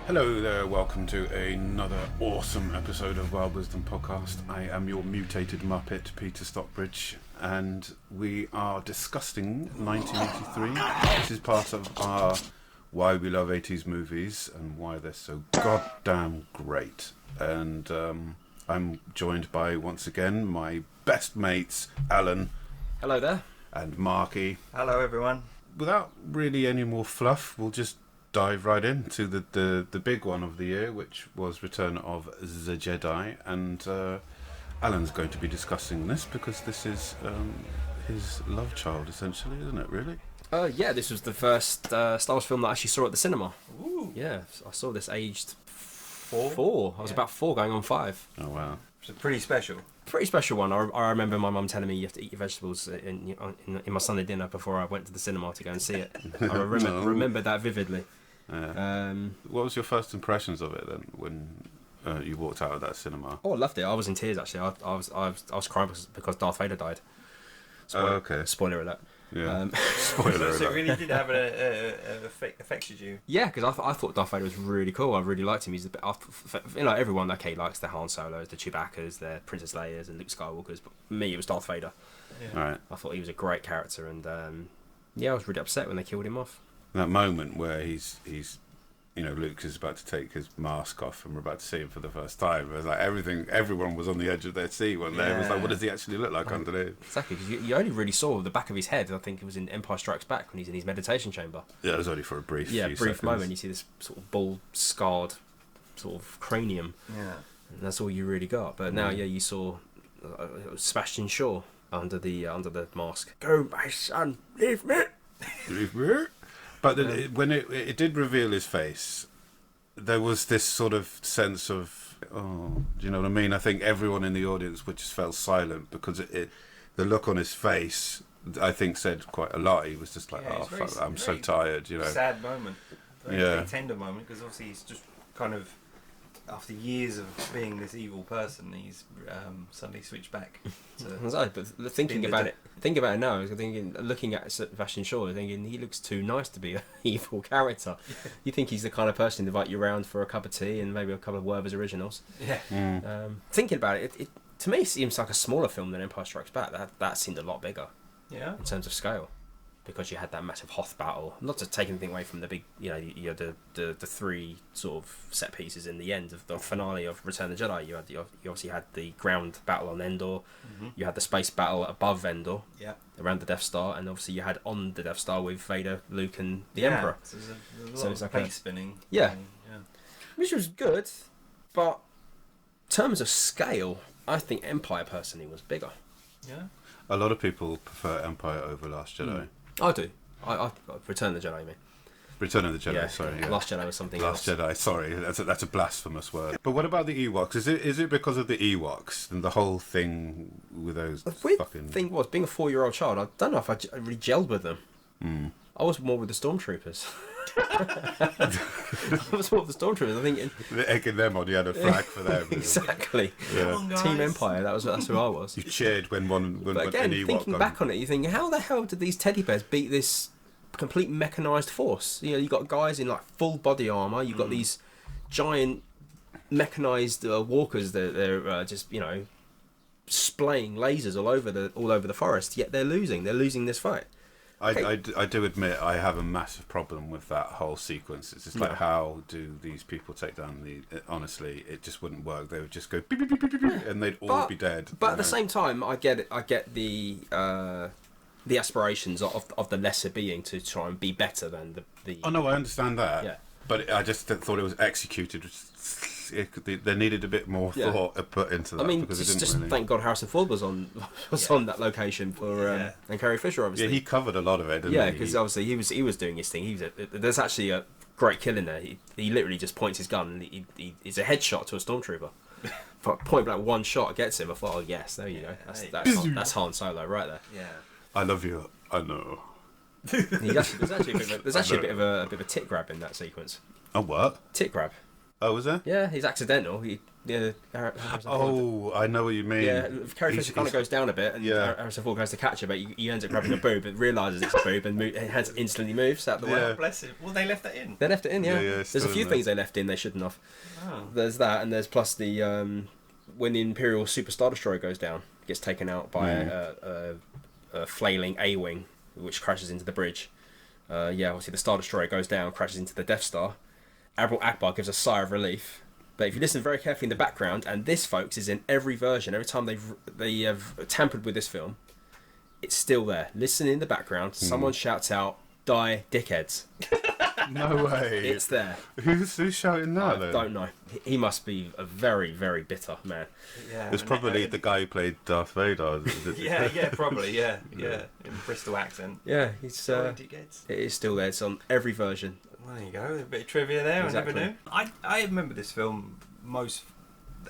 Hello there, welcome to another awesome episode of Wild Wisdom Podcast. I am your mutated Muppet, Peter Stockbridge, and we are discussing 1983. This is part of our Why We Love 80s Movies and why they're so goddamn great. And I'm joined by, once again, my best mates, Alan. Hello there. And Marky. Hello everyone. Without really any more fluff, we'll just dive right into the big one of the year, which was Return of the Jedi, and Alan's going to be discussing this because this is his love child, essentially, isn't it, really? Yeah, this was the first Star Wars film that I actually saw at the cinema. Ooh. Yeah, I saw this aged four. I was about 4 going on 5. Oh, wow. It's pretty special. Pretty special one. I remember my mum telling me you have to eat your vegetables in my Sunday dinner before I went to the cinema to go and see it. I remember that vividly. What was your first impressions of it then when you walked out of that cinema? Oh, I loved it. I was in tears actually. I was crying because Darth Vader died. Okay. Spoiler alert. Yeah. Spoiler alert. So it really did have affected you. Yeah, because I thought Darth Vader was really cool. I really liked him. He's everyone likes the Han Solos, the Chewbaccas, the Princess Leias, and Luke Skywalkers. But for me, it was Darth Vader. Yeah. Right. I thought he was a great character, and I was really upset when they killed him off. That moment where he's Luke is about to take his mask off and we're about to see him for the first time. It was like everyone was on the edge of their seat one day. It was like, what does he actually look like underneath? Exactly, because you only really saw the back of his head. I think it was in Empire Strikes Back when he's in his meditation chamber. Yeah, it was only for a brief seconds. Moment. You see this sort of bald, scarred sort of cranium. Yeah. And that's all you really got. But now, you saw Sebastian Shaw under the mask. Go, my son, leave me. Leave me. But when it did reveal his face, there was this sort of sense of, do you know what I mean? I think everyone in the audience just fell silent because the look on his face, I think, said quite a lot. He was just like, fuck, I'm so tired, you know. Sad moment. Very tender moment, because obviously he's just kind of, after years of being this evil person, he's suddenly switched back to... But thinking about it now, I was looking at Sebastian Shaw, thinking he looks too nice to be an evil character. You think he's the kind of person to invite you around for a cup of tea and maybe a couple of Werther's originals. Yeah. Thinking about it, to me it seems like a smaller film than Empire Strikes Back. That seemed a lot bigger. Yeah. In terms of scale. Because you had that massive Hoth battle, not to take anything away from the big, you had the 3 sort of set pieces in the end of the finale of Return of the Jedi. You obviously had the ground battle on Endor, you had the space battle above Endor, around the Death Star, and obviously you had on the Death Star with Vader, Luke, and the Emperor. So there's a lot of plate spinning. Yeah, which was good, but in terms of scale, I think Empire personally was bigger. Yeah, a lot of people prefer Empire over Last Jedi. I do. I Return of the Jedi, I mean. Return of the Jedi, sorry. Yeah. Last Jedi was something else. Last Jedi, sorry. That's a blasphemous word. But what about the Ewoks? Is it because of the Ewoks and the whole thing with those fucking... The thing was, being a 4-year-old child, I don't know if I really gelled with them. I was more with the Stormtroopers. I was more with the Stormtroopers. I think the egging them on, you had a flag for them. Exactly. Yeah. Come on, Team Empire. That's who I was. You cheered when But again, an Ewok thinking back on it, you think, how the hell did these teddy bears beat this complete mechanized force? You got guys in like full body armor. You've got these giant mechanized walkers that they're just splaying lasers all over the forest. Yet they're losing. They're losing this fight. I do admit I have a massive problem with that whole sequence. It's just like, how do these people take down honestly, it just wouldn't work. They would just go beep, beep, beep, beep, beep, and they'd all be dead. But at the same time, I get the aspirations of the lesser being to try and be better than the... Oh no, I understand that. Yeah. But I just thought it was executed. There needed a bit more thought put into that. I mean, because just really... thank God Harrison Ford was on that location for and Carrie Fisher, obviously. Yeah, he covered a lot of it, didn't he? Yeah, because obviously he was doing his thing. There's actually a great kill in there. He literally just points his gun and he's a headshot to a stormtrooper. Point blank, one shot gets him. I thought, oh yes, there you go. That's Han Solo right there. Yeah. I love you. I know. There's actually a bit of a tit grab in that sequence. A what? Tit grab. Oh, was there? Yeah, he's accidental. Oh, I know what you mean. Yeah, Carrie Fisher kind of goes down a bit, and Harrison Ford goes to catch her, but he ends up grabbing a boob, and realises it's a boob, and hands instantly moves out the way. Oh, bless him. Well, they left that in. They left it in, yeah. There's a few things they left in they shouldn't have. Oh. There's that, and there's plus the when the Imperial Super Star Destroyer goes down, gets taken out by a flailing A-wing, which crashes into the bridge. Obviously the Star Destroyer goes down, crashes into the Death Star. Admiral Akbar gives a sigh of relief. But if you listen very carefully in the background, and this, folks, is in every version, every time they have tampered with this film, it's still there. Listen in the background, someone shouts out, "Die, dickheads." No way. It's there. Who's shouting that, then? I don't know. He must be a very, very bitter man. Yeah, It's probably the guy who played Darth Vader. yeah, probably, yeah, in Bristol accent. Yeah, he's Dickheads. it is still there. It's on every version. Well, there you go. A bit of trivia there. Exactly. I never knew. I remember this film most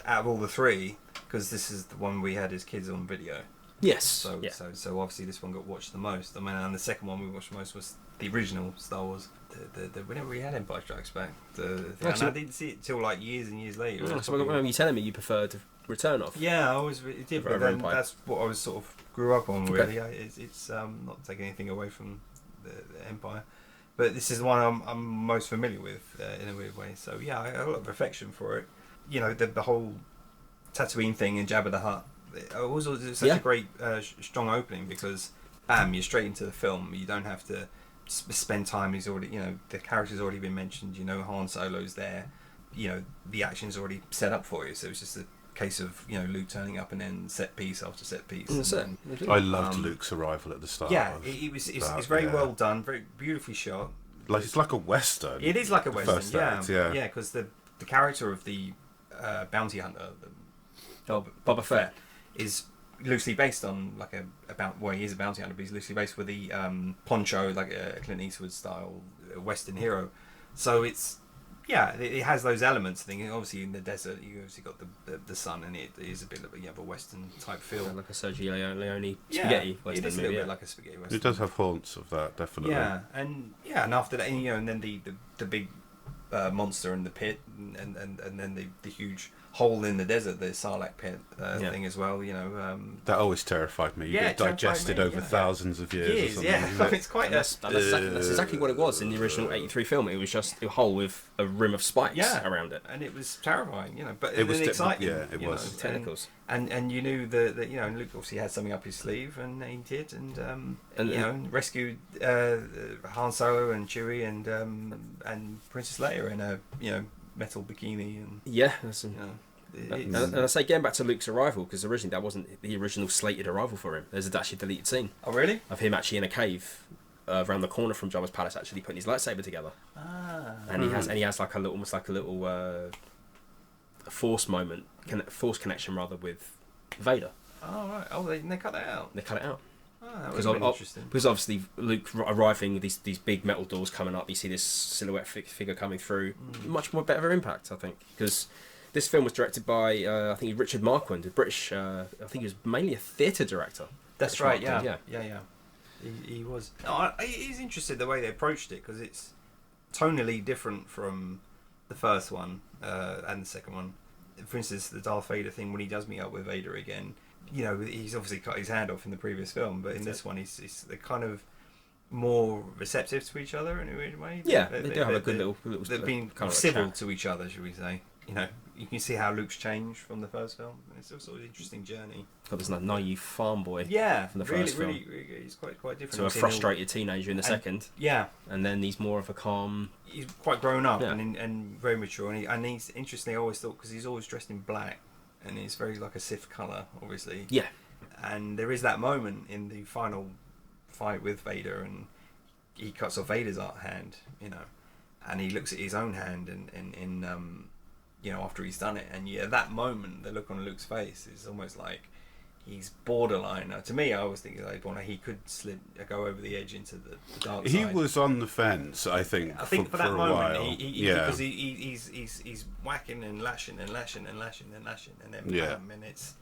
out of all the three because this is the one we had as kids on video. Yes. So obviously this one got watched the most. I mean, and the second one we watched the most was the original Star Wars. The whenever we had Empire Strikes Back. And I didn't see it till like years and years later. So you're telling me you preferred Return of? Yeah, I always did. But then that's what I was sort of grew up on. Really, it's not taking anything away from the Empire. But this is the one I'm most familiar with in a weird way. So yeah, I have a lot of affection for it. You know, the whole Tatooine thing and Jabba the Hutt. It was such a great, strong opening because, bam, you're straight into the film. You don't have to spend time. He's already, the character's already been mentioned. Han Solo's there. The action's already set up for you. So it's just a case of Luke turning up and then set piece after set piece. I loved Luke's arrival at the start. Yeah, it's very well done, very beautifully shot. It's like a western. It is like a western, yeah. Because the character of the bounty hunter, Boba Fett, is loosely based on he is a bounty hunter, but he's loosely based with the poncho, like a Clint Eastwood style western hero. So it has those elements. Obviously in the desert, you obviously got the sun, and it is a bit of a western type feel, like a Sergio Leone spaghetti western it is a movie. little bit like a spaghetti western. It does have haunts of that, definitely. Yeah, and after that, and then the big monster in the pit, and then the huge hole in the desert, the Sarlacc pit thing as well. That always terrified me. You get digested over thousands of years. Or something, yeah. It's quite. That's exactly what it was in the original '83 film. It was just a hole with a rim of spikes around it, and it was terrifying. But it was exciting. Yeah, it was tentacles. And you knew that Luke obviously had something up his sleeve, and he did, and rescued Han Solo and Chewie and Princess Leia in a metal bikini, and and I say, getting back to Luke's arrival, because originally that wasn't the original slated arrival for him. There's actually a deleted scene. Oh, really? Of him actually in a cave around the corner from Jabba's palace, actually putting his lightsaber together. And he has like almost like a little force moment, force connection rather, with Vader. Oh right. Oh, they cut that out. They cut it out. Oh, that was interesting. Because obviously Luke arriving with these big metal doors coming up, you see this silhouette figure coming through. Much more better impact, I think, because this film was directed by I think Richard Marquand, a British. I think he was mainly a theatre director. That's right. Yeah. He was. No, he's interested the way they approached it, because it's tonally different from the first one and the second one. For instance, the Darth Vader thing, when he does meet up with Vader again, he's obviously cut his hand off in the previous film, but in this one, they're kind of more receptive to each other in a weird way. Yeah, they do have a good little. They've been kind of civil to each other, should we say? You can see how Luke's changed from the first film. It's also an interesting journey. Got this naive farm boy. From the first film. Really, he's quite different. To a frustrated teenager in the second. Yeah. And then he's more of a calm. He's quite grown up and very mature. And he's interesting. I always thought, because he's always dressed in black, and it's very like a Sith colour, obviously. Yeah. And there is that moment in the final fight with Vader, and he cuts off Vader's hand, and he looks at his own hand, and after he's done it, and that moment, the look on Luke's face is almost like he's borderline. To me, I always think like he could go over the edge into the dark side. He was on the fence, I think. For that moment, because he's whacking and lashing and lashing and lashing and lashing, and then bam, and it's.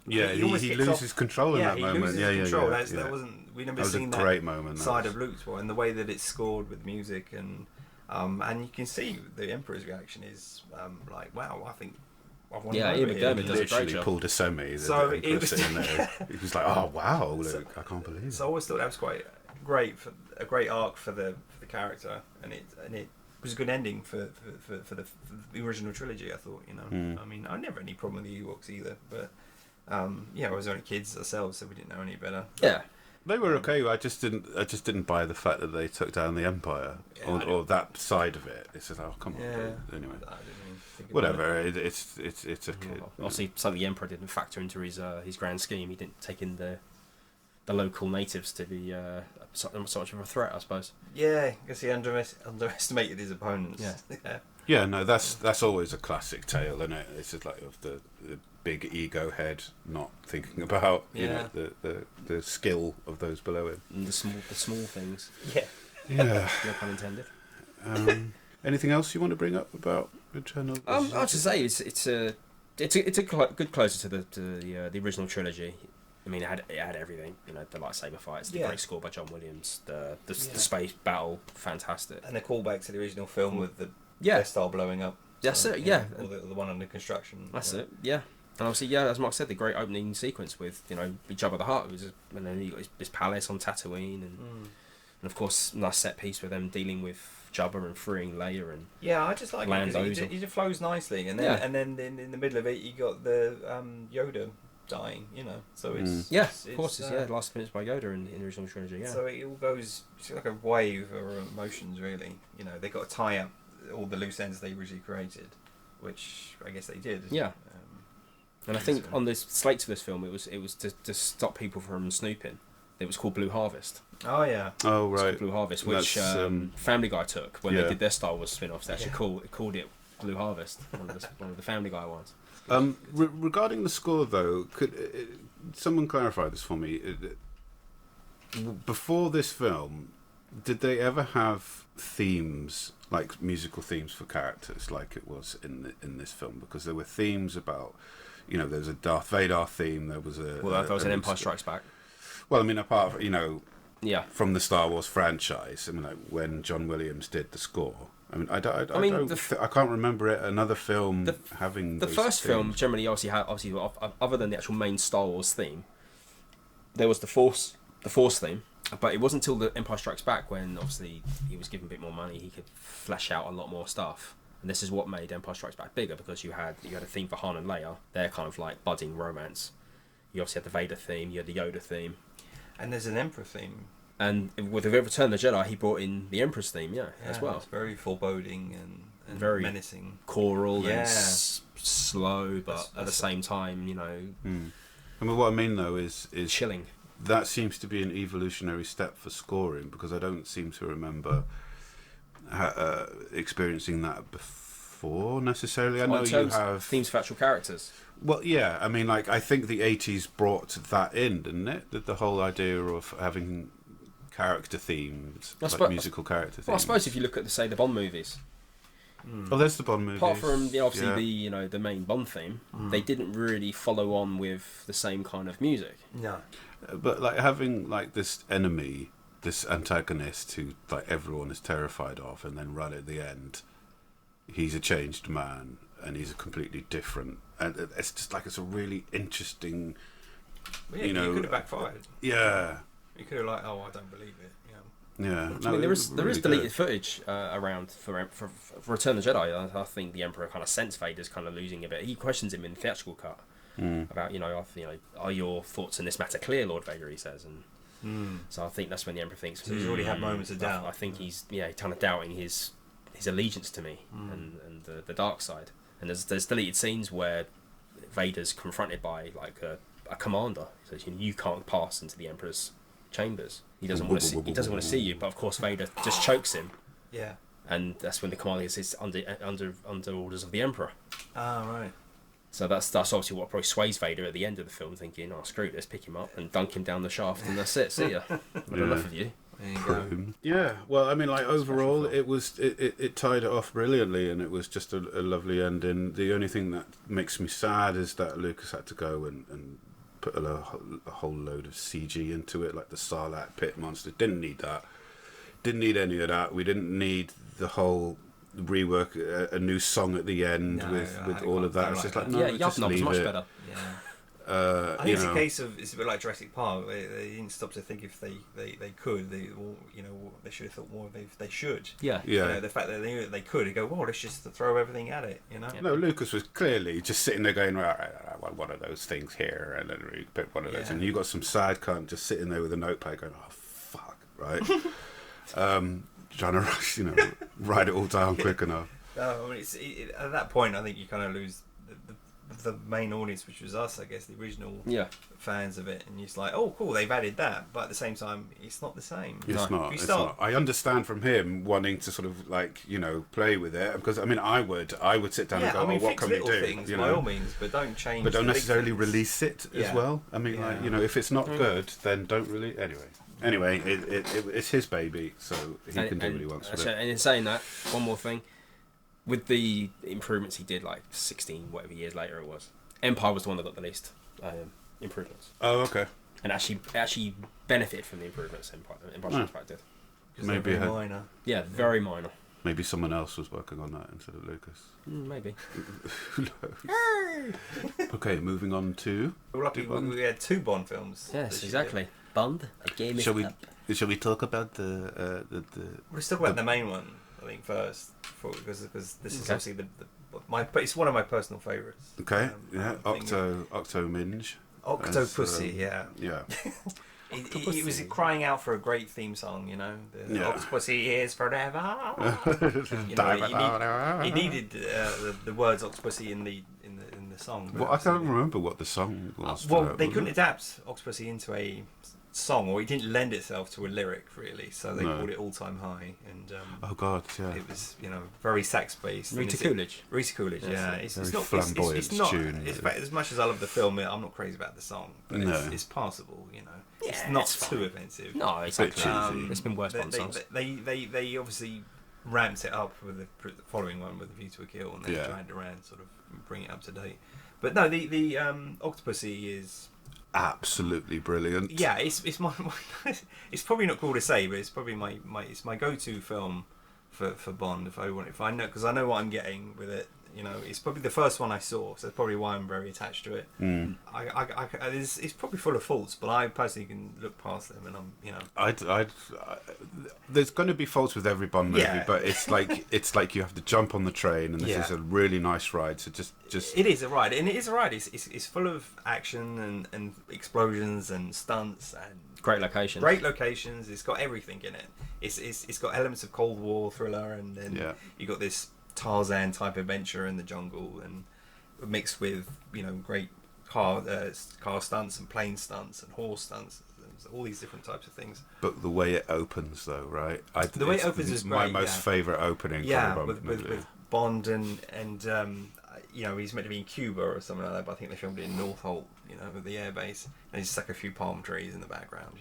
Yeah, he loses control in that moment. He loses control. That wasn't. We never seen that great moment. Side of Luke's, and the way that it's scored with music, and And you can see the Emperor's reaction is like, wow, I think I've won. Yeah, Ian McDiarmid does a great job. Paul Dessemi, So he was like, oh wow, look, I can't believe it. So I always thought that was quite great, for a great arc for the character, and it was a good ending for the original trilogy. I thought, I mean, I never had any problem with the Ewoks either, but I was only kids ourselves, so we didn't know any better. Yeah. They were okay. I just didn't buy the fact that they took down the Empire or that side of it. It's just, oh come on. Anyway, whatever. It's a kid. Obviously, so the Emperor didn't factor into his grand scheme. He didn't take in the local natives to be so much of a threat, I suppose. Yeah, I guess he underestimated his opponents. Yeah, no, that's always a classic tale, isn't it? It's just like of the big ego head not thinking about the skill of those below him. And the small things. Yeah. No pun intended. Anything else you want to bring up about Eternal? I'll just say it's a good closer to the original trilogy. I mean, it had everything. The lightsaber fights, the great score by John Williams, the space battle, fantastic, and the callback to the original film with the Death Star blowing up. That's it. Yeah, or the one under construction. That's it. Yeah. And obviously, as Mark said, the great opening sequence with Jabba the Hutt, and then you got his palace on Tatooine, and of course, nice set piece with them dealing with Jabba and freeing Leia and I just like it because it just flows nicely, and then in the middle of it, you got the Yoda dying, so it's of course it's last minutes by Yoda in the original trilogy. So it all goes, it's like a wave of emotions, really. They got to tie up all the loose ends they originally created, which I guess they did. Yeah. And I think on the slate for this film, it was to stop people from snooping. It was called Blue Harvest. Oh yeah. Oh right. Blue Harvest, which Family Guy took when they did their Star Wars spin-offs. They actually called it Blue Harvest. One of the Family Guy ones. Regarding the score, though, could someone clarify this for me? Before this film, did they ever have themes, like musical themes for characters, like it was in this film? Because there were themes about, there was a Darth Vader theme. There was there was an Empire Strikes Back. Well, I mean, apart from, from the Star Wars franchise, I mean, like when John Williams did the score. I mean, I can't remember another film having the those first themes. film generally obviously other than the actual main Star Wars theme, there was the Force theme, but it wasn't until the Empire Strikes Back when obviously he was given a bit more money, he could flesh out a lot more stuff. And this is what made Empire Strikes Back bigger, because you had a theme for Han and Leia, their kind of like budding romance. You obviously had the Vader theme, you had the Yoda theme, and there's an Emperor theme. And with the Return of the Jedi, he brought in the Emperor's theme, as well. It's very foreboding and very menacing, choral and slow, but at the same time, I mean, what I mean though is chilling. That seems to be an evolutionary step for scoring, because I don't seem to remember experiencing that before necessarily. I know you have themes for actual characters. Well, yeah, I mean, like I think the 80s brought that in, didn't it? The whole idea of having character themes, musical character themes. Well, I suppose if you look at the Bond movies. Oh, there's the Bond movies. Apart from the main Bond theme, they didn't really follow on with the same kind of music. No, but like having like this enemy, this antagonist who like everyone is terrified of, and then right at the end, he's a changed man and he's a completely different. And it's just like it's a really interesting. Well, you could have backfired. Yeah. You could have I don't believe it. Yeah, I mean, there is deleted footage around for Return of the Jedi. I think the Emperor kind of sensed Vader's kind of losing a bit. He questions him in the theatrical cut about are your thoughts in this matter clear, Lord Vader? He says, and so I think that's when the Emperor thinks. So he's already had moments of doubt. I think he's kind of doubting his allegiance to me and the dark side. And there's deleted scenes where Vader's confronted by like a commander. He says, you can't pass into the Emperor's chambers. He doesn't want to see you, but of course Vader just chokes him. Yeah. And that's when the commander is under orders of the Emperor. Ah, right. So that's obviously what probably sways Vader at the end of the film, thinking, "Oh, screw this, pick him up and dunk him down the shaft, and that's it. See ya. I've enough of you." There you go. Yeah. Well, I mean, like overall, it tied it off brilliantly, and it was just a lovely ending. The only thing that makes me sad is that Lucas had to go and put a whole load of CG into it, like the Sarlacc pit monster. Didn't need that. Didn't need any of that. We didn't need the whole rework, a new song at the end with all of that. It's just like, no, just Yub Nub is leave much it. better. Yeah. I think it's a case of, it's a bit like Jurassic Park. They didn't stop to think if they could. They should have thought more. They should. Yeah. The fact that they knew that they could, they go, well, let's just throw everything at it. No, Lucas was clearly just sitting there going, right, I want one of those things here, and then we put one of those, and you got some sad cunt just sitting there with a notepad going, oh fuck, right, trying to write it all down quick enough. At that point, I think you kind of lose the main audience, which was us, I guess, the original fans of it, and you're just like, oh cool, they've added that, but at the same time it's not the same. It's not. I understand from him wanting to sort of play with it, because I would sit down and go, what can we do? Things, by all means, but don't change. But don't necessarily release it as well. I mean, if it's not good, then don't release. Anyway, it's his baby, so he can do what he wants with it. And in saying that, one more thing. With the improvements he did, like 16 whatever years later it was, Empire was the one that got the least improvements. Oh, okay. And actually benefited from the improvements Empire Strikes Back did. Maybe very minor. Yeah, very minor. Maybe someone else was working on that instead of Lucas. Maybe. Who knows? Okay, moving on to... We had 2 Bond films. Yes, exactly. Bond, a game is up. Shall we talk about the Let's talk about the main one, I think, first, because this is obviously it's one of my personal favourites. Okay, Octominge. Octopussy, yeah. He was crying out for a great theme song, The Octopussy is forever. He needed the words Octopussy in the song. Well, I can't remember what the song was. They couldn't adapt Octopussy into a song, or it didn't lend itself to a lyric really, so they called it All Time High, and oh god, yeah, it was very sax based. Rita Coolidge, yeah, it's not flamboyant. It's not tune. As much as I love the film, I'm not crazy about the song, but it's passable. It's not too offensive. No, exactly. It's been worse Bond songs. They obviously ramped it up with the following one, with View to a Kill, and they tried to sort of bring it up to date. But no, the Octopussy is absolutely brilliant. Yeah, it's my it's probably not cool to say, but it's probably my go-to film for Bond if I know, because I know what I'm getting with it. It's probably the first one I saw, so that's probably why I'm very attached to it. It's probably full of faults, but I personally can look past them, and I'm there's going to be faults with every Bond movie, but it's like you have to jump on the train, and this is a really nice ride. So just it is a ride, and it is a ride. It's full of action and explosions and stunts and great locations. It's got everything in it. It's got elements of Cold War thriller, and then you got this Tarzan type adventure in the jungle, and mixed with great car stunts and plane stunts and horse stunts, and all these different types of things. But the way it opens, though, right? The way it opens is my most favourite opening. With Bond and he's meant to be in Cuba or something like that, but I think they filmed it in Northolt, with the airbase, and they just stuck a few palm trees in the background,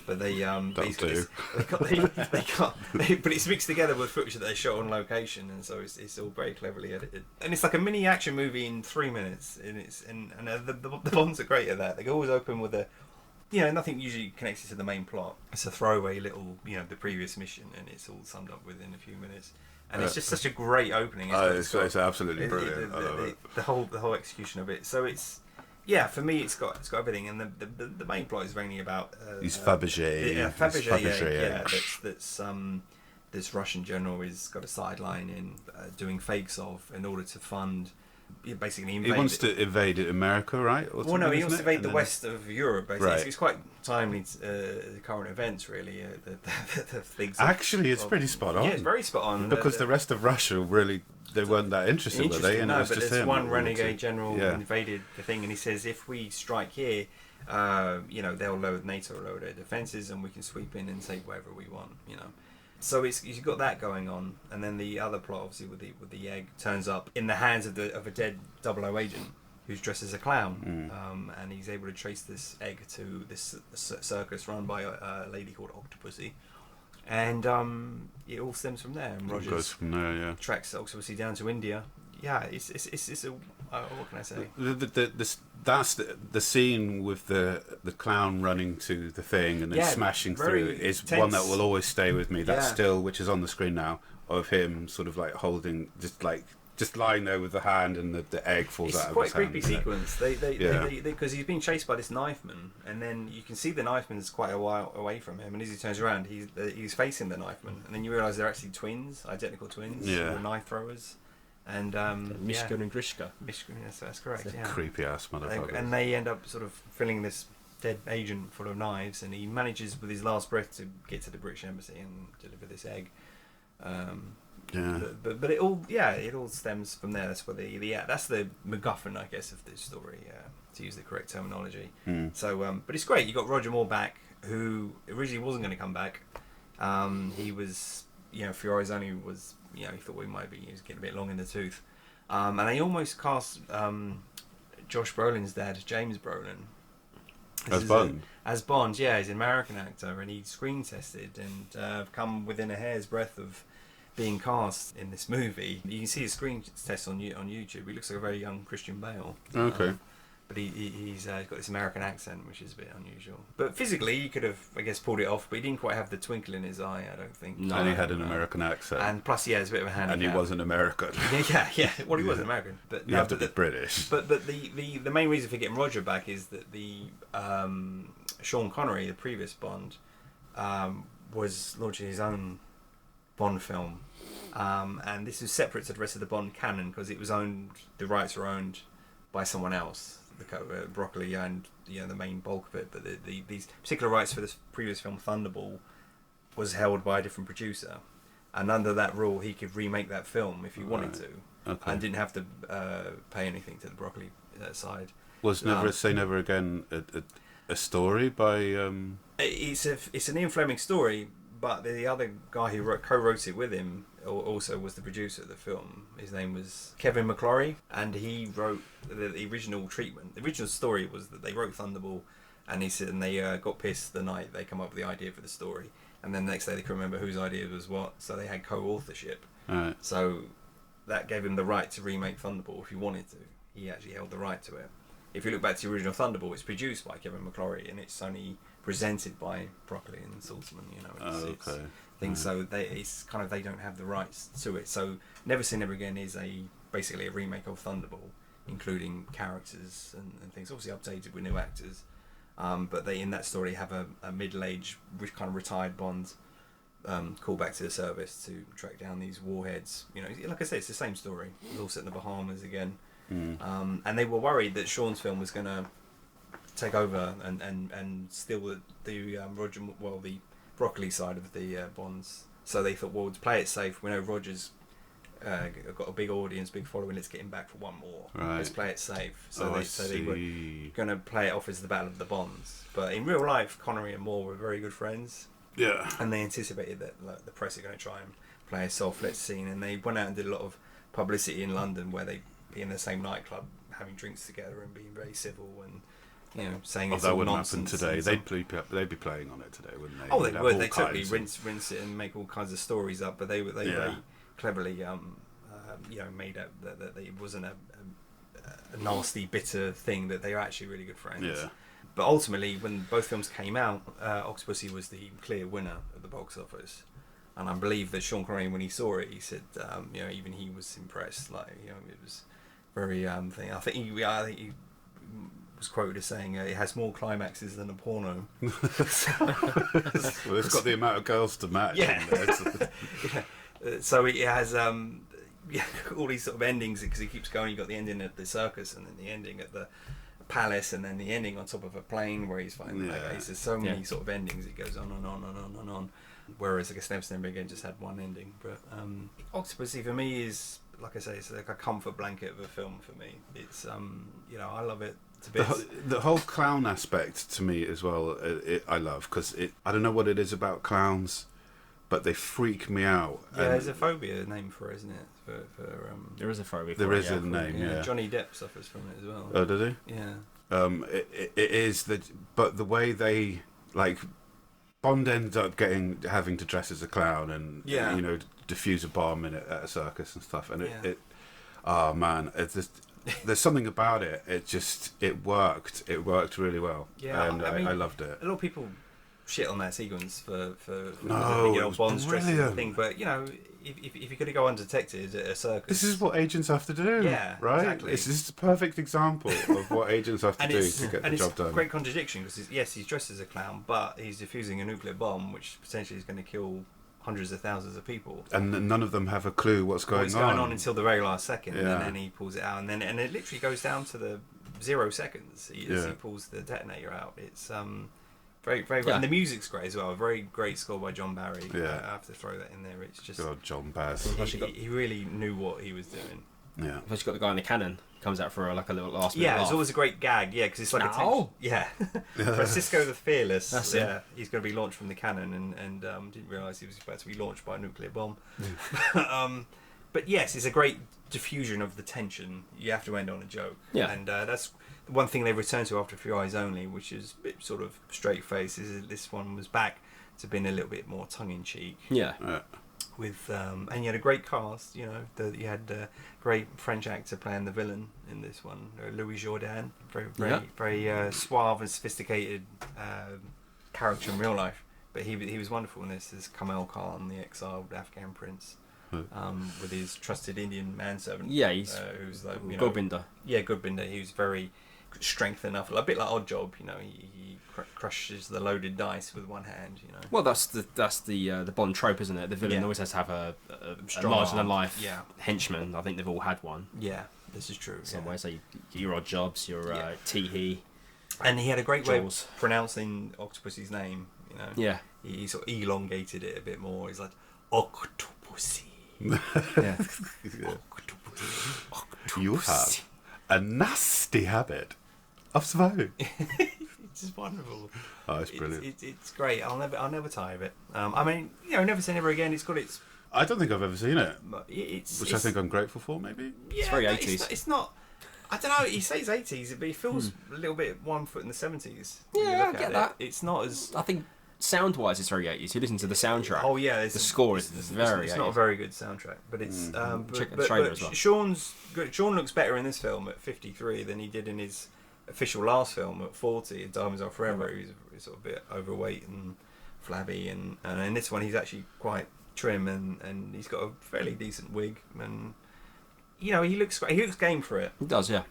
But they but it's mixed together with footage that they shot on location, and so it's all very cleverly edited. And it's like a mini action movie in 3 minutes, and the Bonds are great at that. They always open with nothing usually connected to the main plot. It's a throwaway little the previous mission, and it's all summed up within a few minutes. And it's just such a great opening. It's absolutely brilliant. The whole execution of it. So it's. Yeah, for me, it's got everything, and the main plot is mainly about he's Fabergé. That's this Russian general has got a sideline in doing fakes in order to fund. Basically, he wants to invade America, right? Well, no, he wants to invade the west of Europe. Basically, right. It's quite timely current events, really. The things. Actually, it's pretty spot on. Yeah, it's very spot on because the rest of Russia really. They weren't that interested, were they? No, but there's one renegade general invaded the thing, and he says, if we strike here, NATO will lower their defences, and we can sweep in and take whatever we want, So you've got that going on, and then the other plot, obviously, with the egg, turns up in the hands of a dead 00 agent who's dressed as a clown, and he's able to trace this egg to this circus run by a lady called Octopussy. And it all stems from there. And Rogers goes from there, tracks Octopussy down to India. Yeah, it's a what can I say? That's the scene with the clown running to the thing and then smashing through is tense. One that will always stay with me. That's still, which is on the screen now, of him sort of like holding, just lying there with the hand, and the egg falls out of his hand. It's quite a creepy sequence. They because he's being chased by this knifeman, and then you can see the knifeman's quite a while away from him, and as he turns around, he's facing the knifeman, and then you realise they're actually twins, identical twins, who are knife throwers. And Mishka and Grishka. Mishka, yes, that's correct. Yeah. Creepy ass motherfuckers. And they end up sort of filling this dead agent full of knives, and he manages with his last breath to get to the British Embassy and deliver this egg. But it all stems from there. That's where that's the MacGuffin, I guess, of this story, to use the correct terminology. So, but it's great. You got Roger Moore back, who originally wasn't going to come back. He was, Fiore's only was. He thought he was getting a bit long in the tooth, and they almost cast Josh Brolin's dad, James Brolin, as Bond. Yeah, he's an American actor, and he screen tested and come within a hair's breadth of being cast in this movie. You can see his screen test on YouTube. He looks like a very young Christian Bale. Okay. But he's got this American accent, which is a bit unusual. But physically, he could have, I guess, pulled it off, but he didn't quite have the twinkle in his eye, I don't think. No, and he had an American accent. And plus, there's a bit of a handicap. And he wasn't American. Yeah. Well, he was American. But you have to be British. But the main reason for getting Roger back is that the Sean Connery, the previous Bond, was launching his own Bond film. And this is separate to the rest of the Bond canon, because the rights were owned by someone else. Broccoli and the main bulk of it, but these particular rights for this previous film, Thunderball, was held by a different producer, and under that rule, he could remake that film if he wanted to, and didn't have to pay anything to the Broccoli side. Was Say Never Again a story by? It's an Ian Fleming story, but the other guy who co-wrote it with him also was the producer of the film. His name was Kevin McClory, and he wrote the original treatment. The original story was that they wrote Thunderball, and they got pissed the night they come up with the idea for the story, and then the next day they couldn't remember whose idea was what, so they had co-authorship. Right. So that gave him the right to remake Thunderball if he wanted to. He actually held the right to it. If you look back to the original Thunderball, it's produced by Kevin McClory, and it's only presented by Broccoli and Saltzman. So it's kind of, they don't have the rights to it. So Never Say Never Again is basically a remake of Thunderball, including characters and things, obviously updated with new actors. But they, in that story, have a middle-aged, kind of retired Bond called back to the service to track down these warheads. Like I said, it's the same story. It's all set in the Bahamas again. And they were worried that Sean's film was going to take over and steal the Broccoli side of the Bonds. So they thought, well, to play it safe, we know Roger's got a big audience, big following. Let's get him back for one more. Right. Let's play it safe. So they were going to play it off as the Battle of the Bonds. But in real life, Connery and Moore were very good friends. Yeah. And they anticipated that the press are going to try and play a soft lit scene, and they went out and did a lot of publicity in London where they'd be in the same nightclub having drinks together and being very civil and saying it's all nonsense. That wouldn't happen today. They'd be playing on it today, wouldn't they? Oh, they would. They totally rinse it and make all kinds of stories up. But they very cleverly made out that it wasn't a nasty, bitter thing. That they were actually really good friends. Yeah. But ultimately, when both films came out, Octopussy was the clear winner at the box office. And I believe that Sean Connery, when he saw it, he said, even he was impressed. It was very thing. I think he was quoted as saying it has more climaxes than a porno. Well, it's got the amount of girls to match. Yeah. In there, so it has all these sort of endings, because he keeps going. You got the ending at the circus, and then the ending at the palace, and then the ending on top of a plane where he's fighting the bad guys. There's so many sort of endings. It goes on and on and on and on. Whereas I guess Never Say Never Again just had one ending. But Octopussy for me is, like I say, it's like a comfort blanket of a film for me. It's I love it to bits. The whole clown aspect to me as well, I love, because I don't know what it is about clowns, but they freak me out. Yeah, there's a phobia name for it, isn't it? There is a phobia. There is a name. Yeah. Johnny Depp suffers from it as well. Oh, does he? Yeah. It is but the way they Bond ends up having to dress as a clown and defuse a bomb at a circus and stuff, and it's just, there's something about it. It worked really well. Yeah, and I loved it. A lot of people shit on that sequence for no, Bond's dressing thing, but if you're going to go undetected at a circus, this is what agents have to do. Yeah, right. exactly. This is a perfect example of what agents have to do to get the job done. And it's a great contradiction because he's dressed as a clown, but he's defusing a nuclear bomb, which potentially is going to kill hundreds of thousands of people. And none of them have a clue what's going on until the very last second, Yeah. and then he pulls it out, and it literally goes down to the 0 seconds as he pulls the detonator out. It's very, very, and the music's great as well. A very great score by John Barry. Yeah. I have to throw that in there. It's just God, John Baz. he really knew what he was doing. Yeah. Plus, you got the guy in the cannon comes out for like a little last minute. Yeah, laugh. it's always a great gag. Yeah, because it's like Francisco the Fearless. That's it. He's going to be launched from the cannon, and didn't realise he was about to be launched by a nuclear bomb. But yes, it's a great diffusion of the tension. You have to end on a joke. Yeah, and that's one thing they return to after Few Eyes Only, which is a bit sort of straight face. Is this one was back to being a little bit more tongue in cheek. Yeah. With and you had a great cast. You you had a great French actor playing the villain in this one, Louis Jourdan, very suave and sophisticated character in real life. But he was wonderful in this as Kamel Khan, the exiled Afghan prince. With his trusted Indian manservant. Yeah, he's who's like Gurbinder. Yeah, Gurbinder. He was very strength enough, a bit like Oddjob. He crushes the loaded dice with one hand. Well, that's the Bond trope, isn't it? The villain always has to have a larger than life henchman. I think they've all had one. Yeah, this is true. Some way, so your Oddjobs, your Teehee. And he had a great way of pronouncing Octopussy's name. Yeah, he sort of elongated it a bit more. He's like Octopussy. Yeah. You have a nasty habit of smoke. It's just wonderful. Oh, it's brilliant. It's great. I'll never tire of it. I mean, Never Say Never Again. It's got its. I don't think I've ever seen it. Which I think I'm grateful for, maybe. Yeah, it's very 80s. It's not. I don't know. He says 80s, but he feels a little bit 1 foot in the 70s. Yeah, I get that. It's not as. I think sound-wise, it's very 80s. You listen to the soundtrack. Oh yeah, the score is very. It's not a very good soundtrack, but it's. Check the trailer as well. Sean looks better in this film at 53 than he did in his official last film at 40. Diamonds Are Forever. He's sort of a bit overweight and flabby, and in this one he's actually quite trim, and he's got a fairly decent wig, and he looks great. He looks game for it. He does, yeah.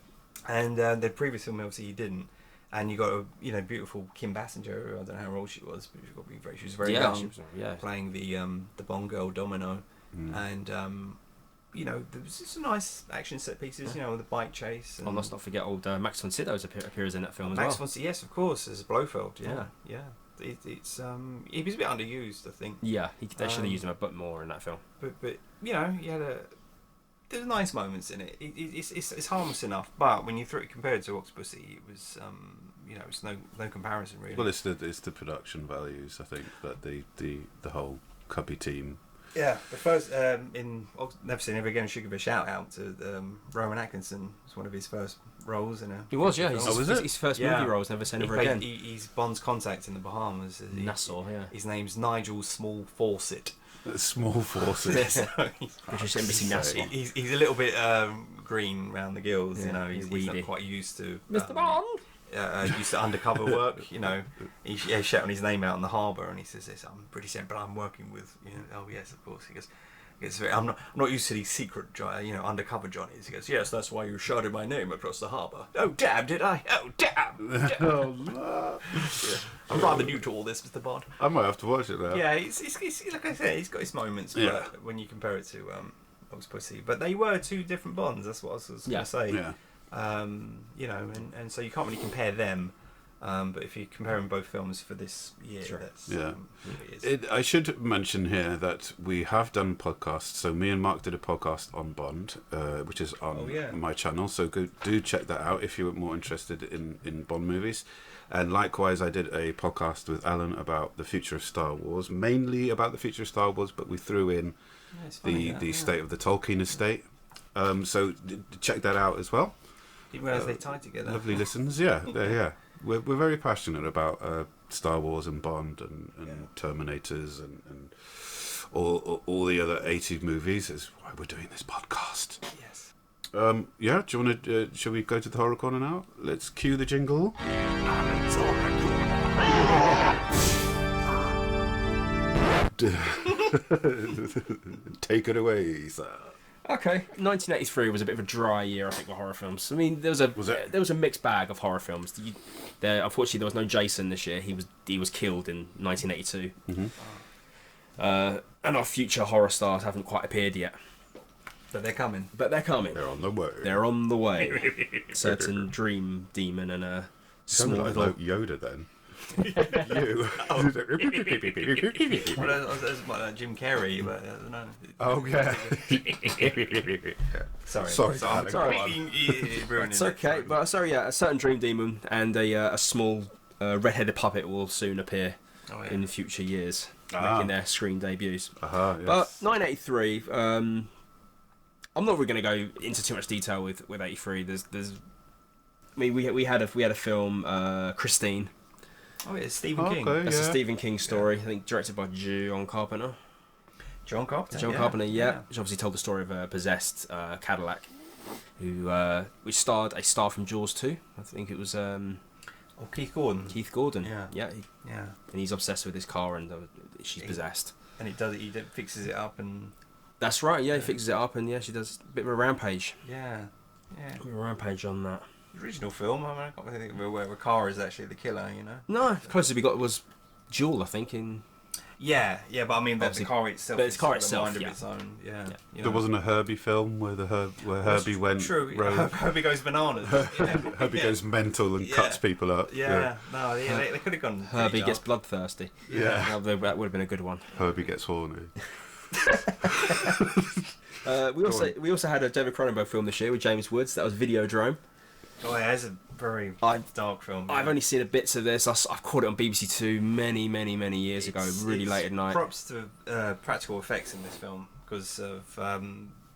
And the previous film obviously he didn't. And you got a beautiful Kim Basinger. I don't know how old she was, but she was very young, she was, playing the Bond girl Domino, and there was some nice action set pieces, with the bike chase. And let's not forget old Max von Sydow appears in that film as well. Max von Sydow, yes, of course, as Blofeld. Yeah. It's he was a bit underused, I think. Yeah, they should have used him a bit more in that film. But he had there's nice moments in it. It's harmless enough, but when you compare it to Octopussy, it was it's no comparison really. Well, it's the production values, I think, that the whole Cubby team. Yeah, the first in Never Say Never Again should give a shout out to Rowan Atkinson. It's one of his first roles in a. He was, yeah. His first movie roles. Never Say Never Again. He's Bond's contact in the Bahamas. Nassau, yeah. His name's Nigel Small Fawcett. Small Forces. British Embassy Nassau. He's a little bit green around the gills. He's not quite used to Mr. Bond. Used to undercover work. He shouting his name out in the harbour, and he says this. I'm pretty sad, but I'm working with. Oh yes, of course. He goes. I'm not used to these secret, undercover Johnnies. He goes, yes, that's why you shouted my name across the harbour. Oh damn, did I? Oh damn! Oh no! I'm rather new to all this, Mr. Bond. I might have to watch it now. Yeah, it's like I said, he's got his moments, but when you compare it to Octopussy, but they were two different Bonds. That's what I was going to say. Yeah. And so you can't really compare them. But if you compare them both films for this year, that's I should mention here that we have done podcasts. So me and Mark did a podcast on Bond, which is on my channel. So do check that out if you're more interested in Bond movies. And likewise, I did a podcast with Alan about the future of Star Wars, mainly about the future of Star Wars, but we threw in the state of the Tolkien estate. So check that out as well. Didn't realise they tied together. Lovely listens, yeah. We're very passionate about Star Wars and Bond and Terminators and all the other 80s movies. Is why we're doing this podcast. Yes. Do you want to? Shall we go to the horror corner now? Let's cue the jingle. Take it away, sir. Okay, 1983 was a bit of a dry year, I think, for horror films. I mean, there was a mixed bag of horror films. Unfortunately, there was no Jason this year. He was killed in 1982. And our future horror stars haven't quite appeared yet. But they're coming. They're on the way. They're on the way. Certain dream demon and a small like little... Yoda then. You. Well, that's like Jim Carrey, but I don't know. Oh yeah. Sorry. It's okay, but sorry, yeah, a certain dream demon and a small red-headed puppet will soon appear in future years, making their screen debuts. Yes. But 1983, I'm not really going to go into too much detail with 83. I mean, we had a film, Christine. Oh, it's Stephen King. That's a Stephen King story. I think directed by John Carpenter. John Carpenter, which obviously told the story of a possessed Cadillac, which starred a star from Jaws 2. I think it was Keith Gordon. Keith Gordon. Yeah. And he's obsessed with his car, and she's possessed. And he fixes it up, and that's right. Yeah, he fixes it up, and she does a bit of a rampage. Yeah. A bit of a rampage on that. The original film. I mean, I can't really think where a car is actually the killer. No, the closest we got was Jewel, I think. Yeah, but I mean, the car itself. But it's car of itself, its own. Yeah. There wasn't a Herbie film where Herbie went. True. rogue. Herbie goes bananas. Herbie goes mental and cuts people up. Yeah. No, they could have gone. Herbie gets bloodthirsty. Yeah. That would have been a good one. Herbie gets horny. We also had a David Cronenberg film this year with James Woods. That was Videodrome. Oh, yeah, it's a very dark film. Yeah. I've only seen a bits of this. I've caught it on BBC Two many years ago, really late at night. Props to practical effects in this film because of a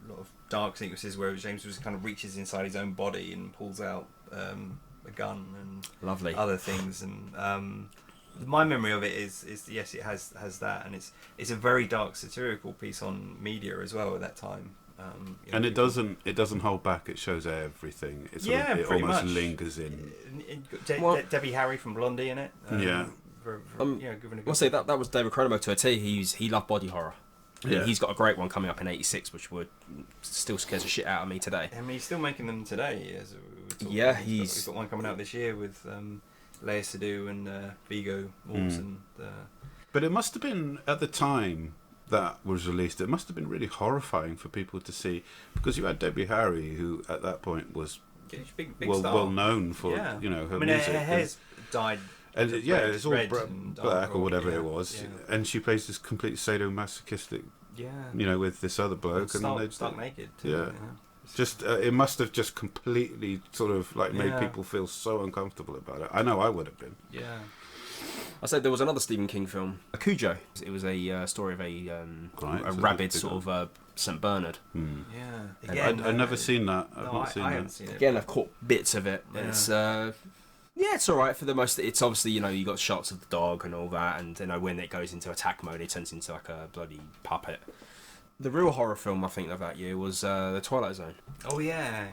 lot of dark sequences where James Woods kind of reaches inside his own body and pulls out a gun and lovely other things. And my memory of it is yes, it has that, and it's a very dark satirical piece on media as well at that time. And it doesn't hold back. It shows everything. It almost much. Lingers in. Debbie Harry from Blondie in it. Given a good I'll say that was David Cronenberg to a T. He loved body horror. Yeah. He's got a great one coming up in '86, which still scares the shit out of me today. I mean, he's still making them today. He's got one coming out this year with Léa Seydoux and Viggo Mortensen. But it must have been at the time that was released. It must have been really horrifying for people to see, because you had Debbie Harry, who at that point was big well known for her music. Her hair's dyed. And it's all black or whatever it was, and she plays this complete sadomasochistic. With this other bloke, and stark naked. Too, yeah. Just it must have just completely sort of made people feel so uncomfortable about it. I know I would have been. Yeah. I said there was another Stephen King film, Cujo. It was a story of a rabid sort of St. Bernard. Yeah. Again, I've never seen that. I haven't seen it. Again, I've caught bits of it. Yeah. It's all right for the most. It's obviously you got shots of the dog and all that, and when it goes into attack mode, it turns into like a bloody puppet. The real horror film I think of that year was the Twilight Zone. Oh yeah.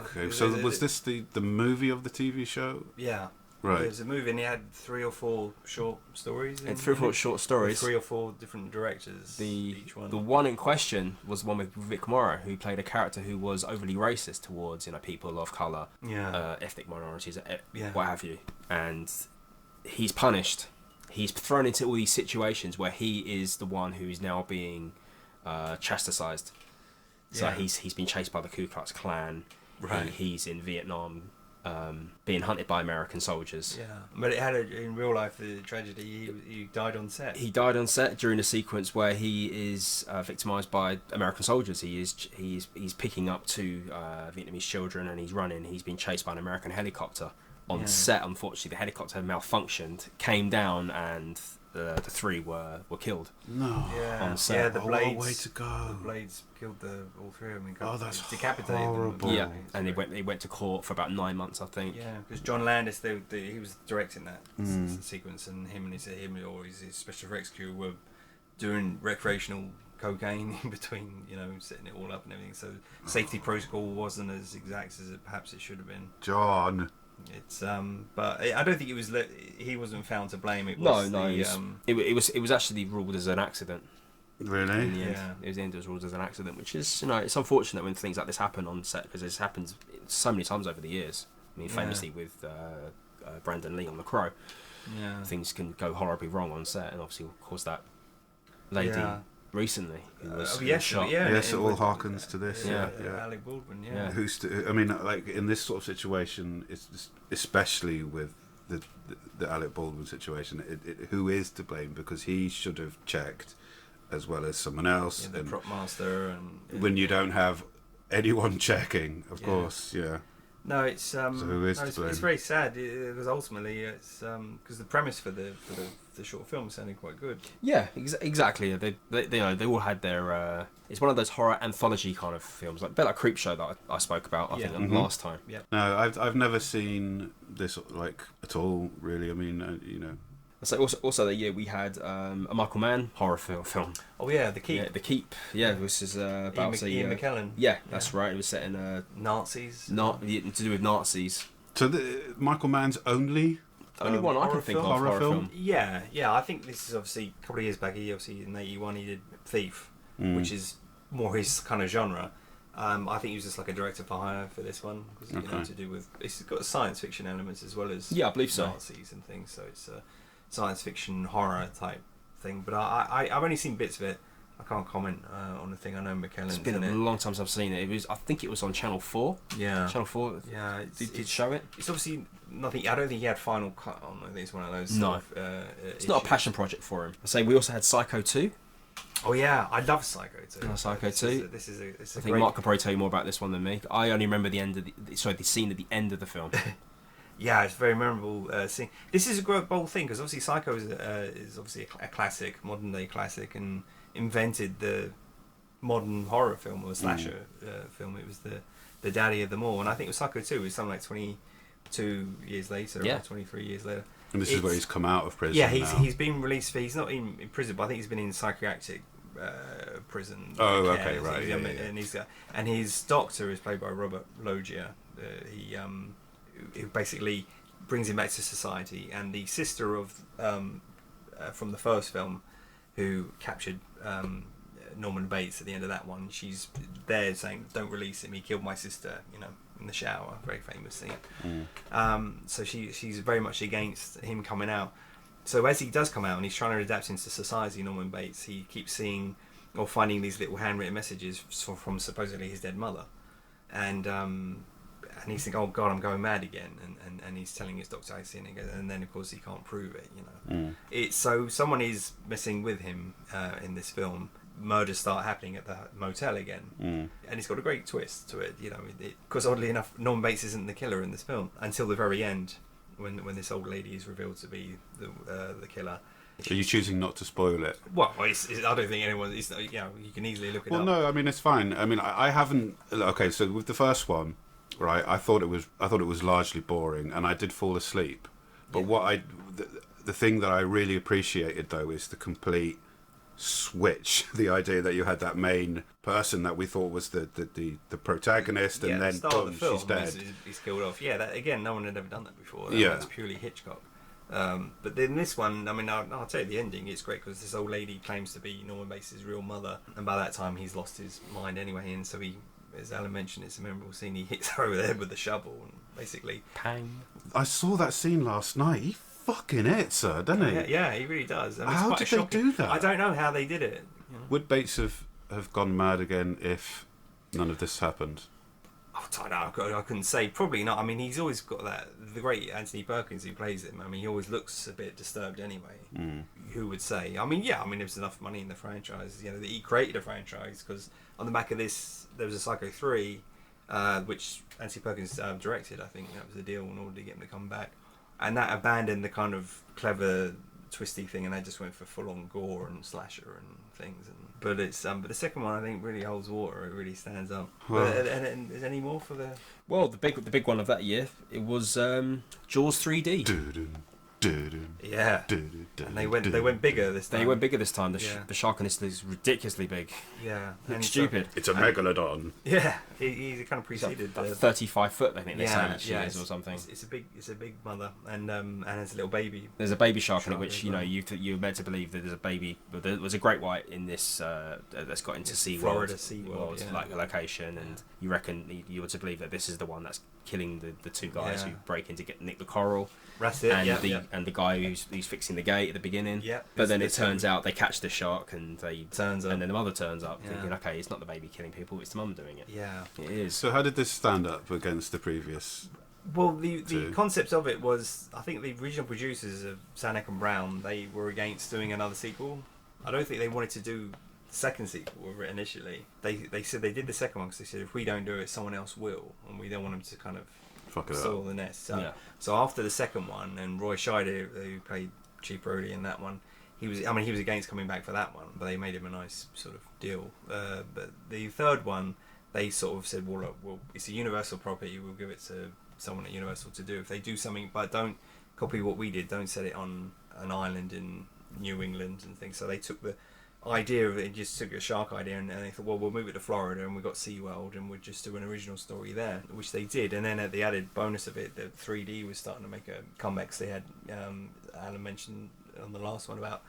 Okay, so was this the movie of the TV show? Yeah. Right. It was a movie, and he had 3 or 4 short stories. And 3 or 4 short stories. 3 or 4 different directors. Each one. The one in question was the one with Vic Morrow, who played a character who was overly racist towards people of colour, ethnic minorities, what have you. And he's punished. He's thrown into all these situations where he is the one who is now being chastised. So he's been chased by the Ku Klux Klan. Right. He's in Vietnam. Being hunted by American soldiers. Yeah, but it had in real life the tragedy. He died on set. He died on set during a sequence where he is victimised by American soldiers. He's picking up 2 Vietnamese children and he's running. He's been chased by an American helicopter on set. Unfortunately, the helicopter malfunctioned, came down, and the 3 were killed. No. On set. Yeah, the blades. Way to go. The blades killed all 3 of them. That's decapitated horrible. them. Yeah, and they went to court for about 9 months, I think. Yeah, because John Landis, he was directing that sequence, and him and his special effects crew were doing recreational cocaine in between, setting it all up and everything. So safety protocol wasn't as exact as perhaps it should have been. John. It's but I don't think it was. He wasn't found to blame. It No, was it was actually ruled as an accident. Really? In the end, it was the end as an accident, which is, it's unfortunate when things like this happen on set, because it's happened so many times over the years. I mean, famously with Brandon Lee on The Crow, things can go horribly wrong on set, and obviously, of course, that lady recently who was shot. Yes, it all harkens to this. Alec Baldwin. I mean, like in this sort of situation, it's especially with the Alec Baldwin situation. Who is to blame? Because he should have checked as well as someone else. The prop master, and when you don't have anyone checking, of course, No, it's so who is to blame? It's very sad because ultimately it's because the premise for the short film sounded quite good. Yeah, exactly. They all had their. It's one of those horror anthology kind of films, like a bit like Creepshow that I spoke about. I think last time. Yeah. No, I've never seen this like at all. Really, I mean, So also that year we had a Michael Mann horror film. Oh yeah, The Keep. Yeah, The Keep. Yeah, this is about Ian McKellen. Yeah, that's right. It was set in Nazis. To do with Nazis. So Michael Mann's only one I can think of horror film. Yeah. I think this is obviously a couple of years back. He obviously in '81 he did Thief, which is more his kind of genre. I think he was just like a director for hire for this one because to do with it's got science fiction elements as well as I believe so. Nazis and things. So it's a science fiction horror type thing. But I've only seen bits of it. I can't comment on the thing. I know McKellen's It's been in a long time since I've seen it. I think it was on Channel 4. Yeah. Channel 4. Yeah. Did show it? It's obviously nothing. I don't think he had final cut on. I think it's one of those. No. It's not a passion project for him. I say we also had Psycho 2. Oh yeah, I love Psycho 2. Psycho 2. This is a I think Mark could probably tell you more about this one than me. I only remember the scene at the end of the film. Yeah, it's a very memorable scene. This is a great bold thing because obviously Psycho is obviously a classic, modern day classic, and invented the modern horror film or slasher film. It was the daddy of them all, and I think it was Psycho 2 was something like 22 years later, or 23 years later. And this is where he's come out of prison. Yeah, he's been released. He's not in prison, but I think he's been in psychiatric prison. Oh, okay, right. And his doctor is played by Robert Loggia. He basically brings him back to society, and the sister of from the first film, who captured Norman Bates at the end of that one, she's there saying, "Don't release him. He killed my sister." In the shower, very famous scene. So she's very much against him coming out. So as he does come out and he's trying to adapt into society, Norman Bates, he keeps seeing or finding these little handwritten messages from supposedly his dead mother, and he's thinking, "Oh God, I'm going mad again," and he's telling his doctor he's seeing it, and then of course he can't prove it. It's so someone is messing with him in this film. Murders start happening at the motel again, and it's got a great twist to it. Because oddly enough, Norman Bates isn't the killer in this film until the very end, when this old lady is revealed to be the killer. Are you choosing not to spoil it? Well, I don't think anyone. You can easily look it up. Well, no, I mean it's fine. I mean I haven't. Okay, so with the first one, right? I thought it was largely boring, and I did fall asleep. But the thing that I really appreciated though is the complete switch, the idea that you had that main person that we thought was the protagonist, and then boom, she's dead. He's killed off. Yeah, that, again, no one had ever done that before. That's purely Hitchcock. But then this one, I mean, I'll tell you the ending. It's great because this old lady claims to be Norman Bates' real mother, and by that time he's lost his mind anyway. And so he, as Alan mentioned, it's a memorable scene. He hits her over the head with the shovel, and basically pang. I saw that scene last night. He fucking hits her, doesn't he? Yeah, he really does. I mean, how did they do that? I don't know how they did it. Would Bates have gone mad again if none of this happened? I don't know. I couldn't say. Probably not. I mean, he's always got that. The great Anthony Perkins who plays him. I mean, he always looks a bit disturbed anyway. Who would say? I mean, yeah. I mean, there was enough money in the franchise. That he created a franchise because on the back of this, there was a Psycho 3, which Anthony Perkins directed. I think that was the deal in order to get him to come back. And that abandoned the kind of clever, twisty thing, and they just went for full-on gore and slasher and things. But the second one I think really holds water. It really stands up. Well, and is there any more for the? Well, the big one of that year, it was Jaws 3D. Yeah. And they went bigger this time. They went bigger this time. The shark in this is ridiculously big. Yeah. It's stupid. It's a megalodon. Yeah. He kind of preceded. 35 foot, I think they say she is, or something. It's a big mother, and has a little baby. There's a baby shark in it, which you're meant to believe that there's a baby. But there was a great white in this that's got into Florida SeaWorld, like a location, and you reckon you were to believe that this is the one that's killing the two guys who break in to nick the coral. That's it. And the guy who's fixing the gate at the beginning. Yeah. But then it turns out they catch the shark and and then the mother turns up thinking, okay, it's not the baby killing people, it's the mum doing it. Yeah. It is. So how did this stand up against the previous? Well, the concept of it was, I think the original producers of Sanek and Brown, they were against doing another sequel. I don't think they wanted to do the second sequel initially. They said they did the second one because they said if we don't do it, someone else will, and we don't want them to kind of soil the nest. So after the second one, and Roy Scheider, who played Chief Brody in that one, he was against coming back for that one, but they made him a nice sort of deal. But the third one, they sort of said, well, look, it's a Universal property, we'll give it to someone at Universal to do. If they do something, but don't copy what we did, don't set it on an island in New England and things. So they took the idea of it, just took a shark idea, and they thought, well, we'll move it to Florida, and we got SeaWorld, and we'll just do an original story there, which they did. And then at the added bonus of it, the 3D was starting to make a comeback. So they had Alan mentioned on the last one about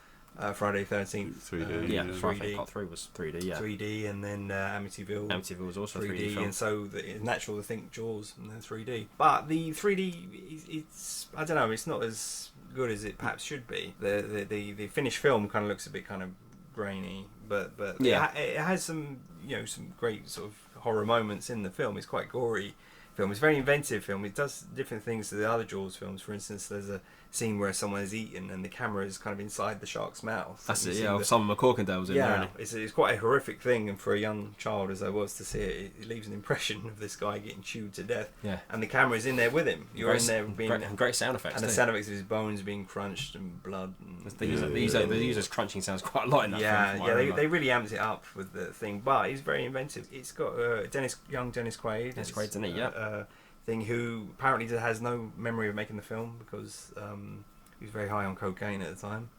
Friday 13th 3D. Friday Part 3 was 3D. 3D, and then Amityville was also 3D, 3D film. and so it's natural to think Jaws and then 3D. But the 3D, it's I don't know, it's not as good as it perhaps should be. The finished film kind of looks a bit kind of grainy, but it has some some great sort of horror moments in the film. It's quite gory film. It's a very inventive film. It does different things to the other Jaws films. For instance, there's a scene where someone is eaten and the camera is kind of inside the shark's mouth. That's it, yeah. Simon McCorkindale's in there. It's quite a horrific thing, and for a young child as I was to see it, it leaves an impression of this guy getting chewed to death. Yeah. And the camera is in there with him. You're in there being great sound effects. And the sound effects of his bones being crunched and blood. And they use those crunching sounds quite a lot in that film. They really amped it up with the thing, but he's very inventive. It's got Dennis Quaid. Dennis Quaid's in it, yeah. Thing who apparently has no memory of making the film because he was very high on cocaine at the time.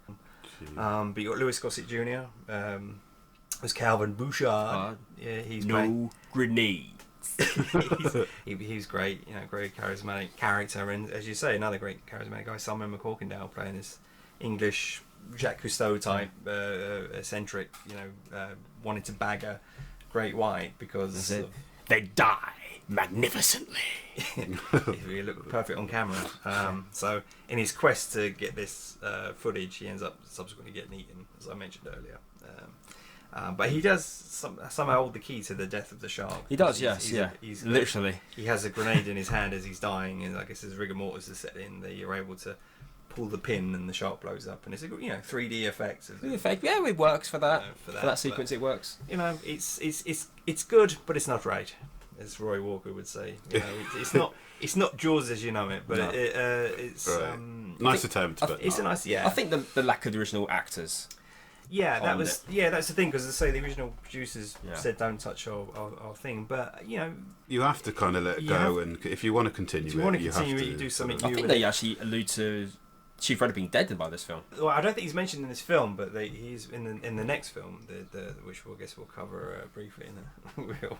But you got Louis Gossett Jr. There's Calvin Bouchard. He's grenades. he's great, great charismatic character, and as you say, another great charismatic guy, Simon McCorkindale, playing this English Jacques Cousteau type, eccentric, wanted to bag a great white because they die magnificently. He looked perfect on camera. So in his quest to get this footage, he ends up subsequently getting eaten, as I mentioned earlier. But he does somehow hold the key to the death of the shark. He does, he's literally. He has a grenade in his hand as he's dying, and I guess as rigor mortis is set in, that you're able to pull the pin and the shark blows up, and it's a 3D effect. It works for that. For that sequence, it works. It's good, but it's not right, as Roy Walker would say. It's not Jaws as you know it, but it's nice attempt. But it's a nice. Yeah, I think the lack of the original actors. Yeah, that's the thing, because as I say, the original producers said don't touch our thing, but you have to kind of let it go, and if you want to continue, you have to do something new. I think they actually allude to Chief Brody being dead by this film. Well, I don't think he's mentioned in this film, but he's in the next film, which I guess we'll cover briefly.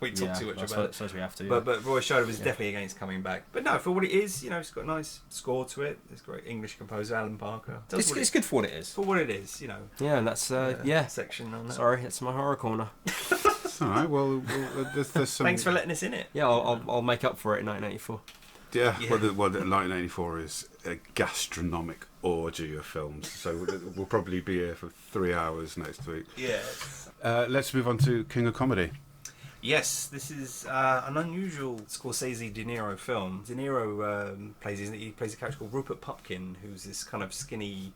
We talk too much about it. So we have to. But Roy Scheider was definitely against coming back. But no, for what it is, it's got a nice score to it. It's great English composer Alan Parker. It's good for what it is. For what it is, Yeah, and that's section on that. Sorry, that's my horror corner. It's all right. Well, there's some. Thanks for letting us in it. Yeah, I'll make up for it in 1984. Yeah. Well, 1984 is a gastronomic orgy of films, so we'll probably be here for 3 hours next week. Yes. Let's move on to King of Comedy. Yes, this is an unusual Scorsese De Niro film. De Niro plays a character called Rupert Pupkin, who's this kind of skinny,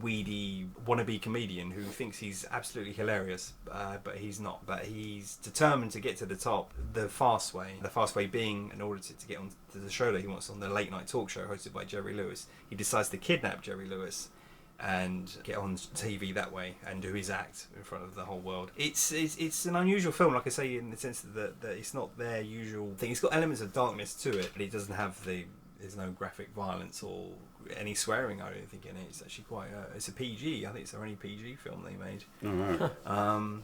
weedy wannabe comedian who thinks he's absolutely hilarious, but he's not. But he's determined to get to the top the fast way. The fast way being, in order to get on to the show that he wants on, the late night talk show hosted by Jerry Lewis, he decides to kidnap Jerry Lewis and get on TV that way and do his act in front of the whole world. It's an unusual film, like I say, in the sense that it's not their usual thing. It's got elements of darkness to it, but it doesn't have the there's no graphic violence or any swearing. I don't think in it. It's actually quite. It's a PG. I think it's the only PG film they made. Right.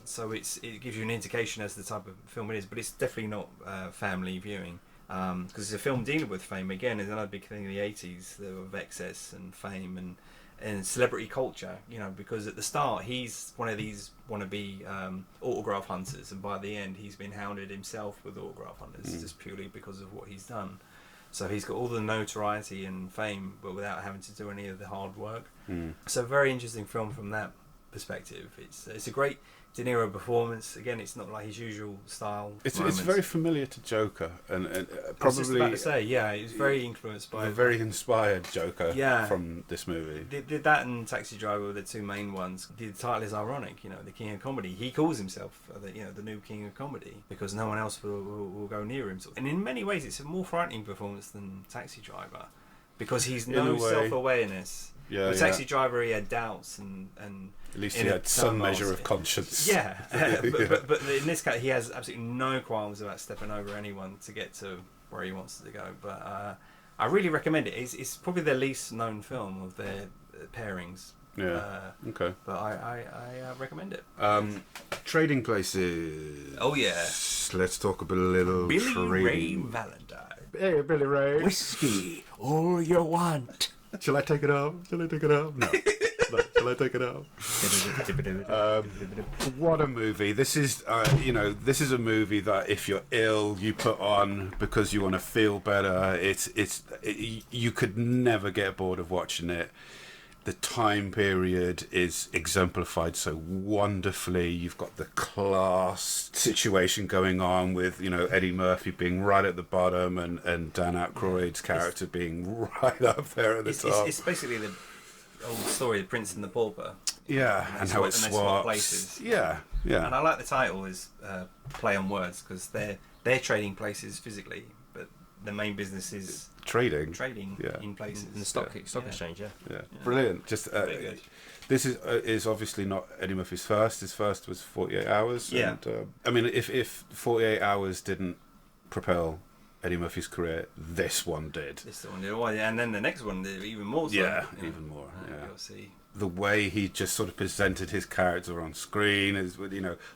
So it gives you an indication as to the type of film it is, but it's definitely not family viewing. Because it's a film dealing with fame again. Is another big thing in the 80s of excess and fame and celebrity culture, because at the start he's one of these wannabe autograph hunters, and by the end he's been hounded himself with autograph hunters just purely because of what he's done. So he's got all the notoriety and fame, but without having to do any of the hard work. So very interesting film from that perspective. It's a great De Niro performance. Again, it's not like his usual style. It's very familiar to Joker, and probably. I was just probably about to say, yeah, it was very influenced by a very inspired Joker. Yeah. From this movie. Did that and Taxi Driver were the two main ones. The title is ironic, the king of comedy. He calls himself the new king of comedy because no one else will go near him. And in many ways, it's a more frightening performance than Taxi Driver because he's no self-awareness. Yeah, with Taxi Driver, he had doubts and at least he had some measure of conscience. Yeah, but in this case, he has absolutely no qualms about stepping over anyone to get to where he wants to go. But I really recommend it. It's probably their least known film of their pairings. Yeah. Okay. But I recommend it. Trading Places. Oh yeah. Let's talk a little Billy Ray trading. Valentine. Hey, Billy Ray. Whiskey, all you want. Shall I take it off? No. Shall I take it off? What a movie! This is, this is a movie that if you're ill, you put on because you want to feel better. You could never get bored of watching it. The time period is exemplified so wonderfully. You've got the class situation going on with, Eddie Murphy being right at the bottom and Dan Aykroyd's character being right up there at the top. It's basically the old story, The Prince and the Pauper. Yeah, and how it swaps. Places. Yeah. And I like the title is play on words because they're trading places physically, but the main business is trading in places in the stock exchange. Yeah. Brilliant. Just this is obviously not Eddie Murphy's first. His first was 48 Hours. Yeah. And, if 48 Hours didn't propel Eddie Murphy's career, this one did. And then the next one did even more so. Yeah, even more. You'll see. The way he just sort of presented his character on screen is,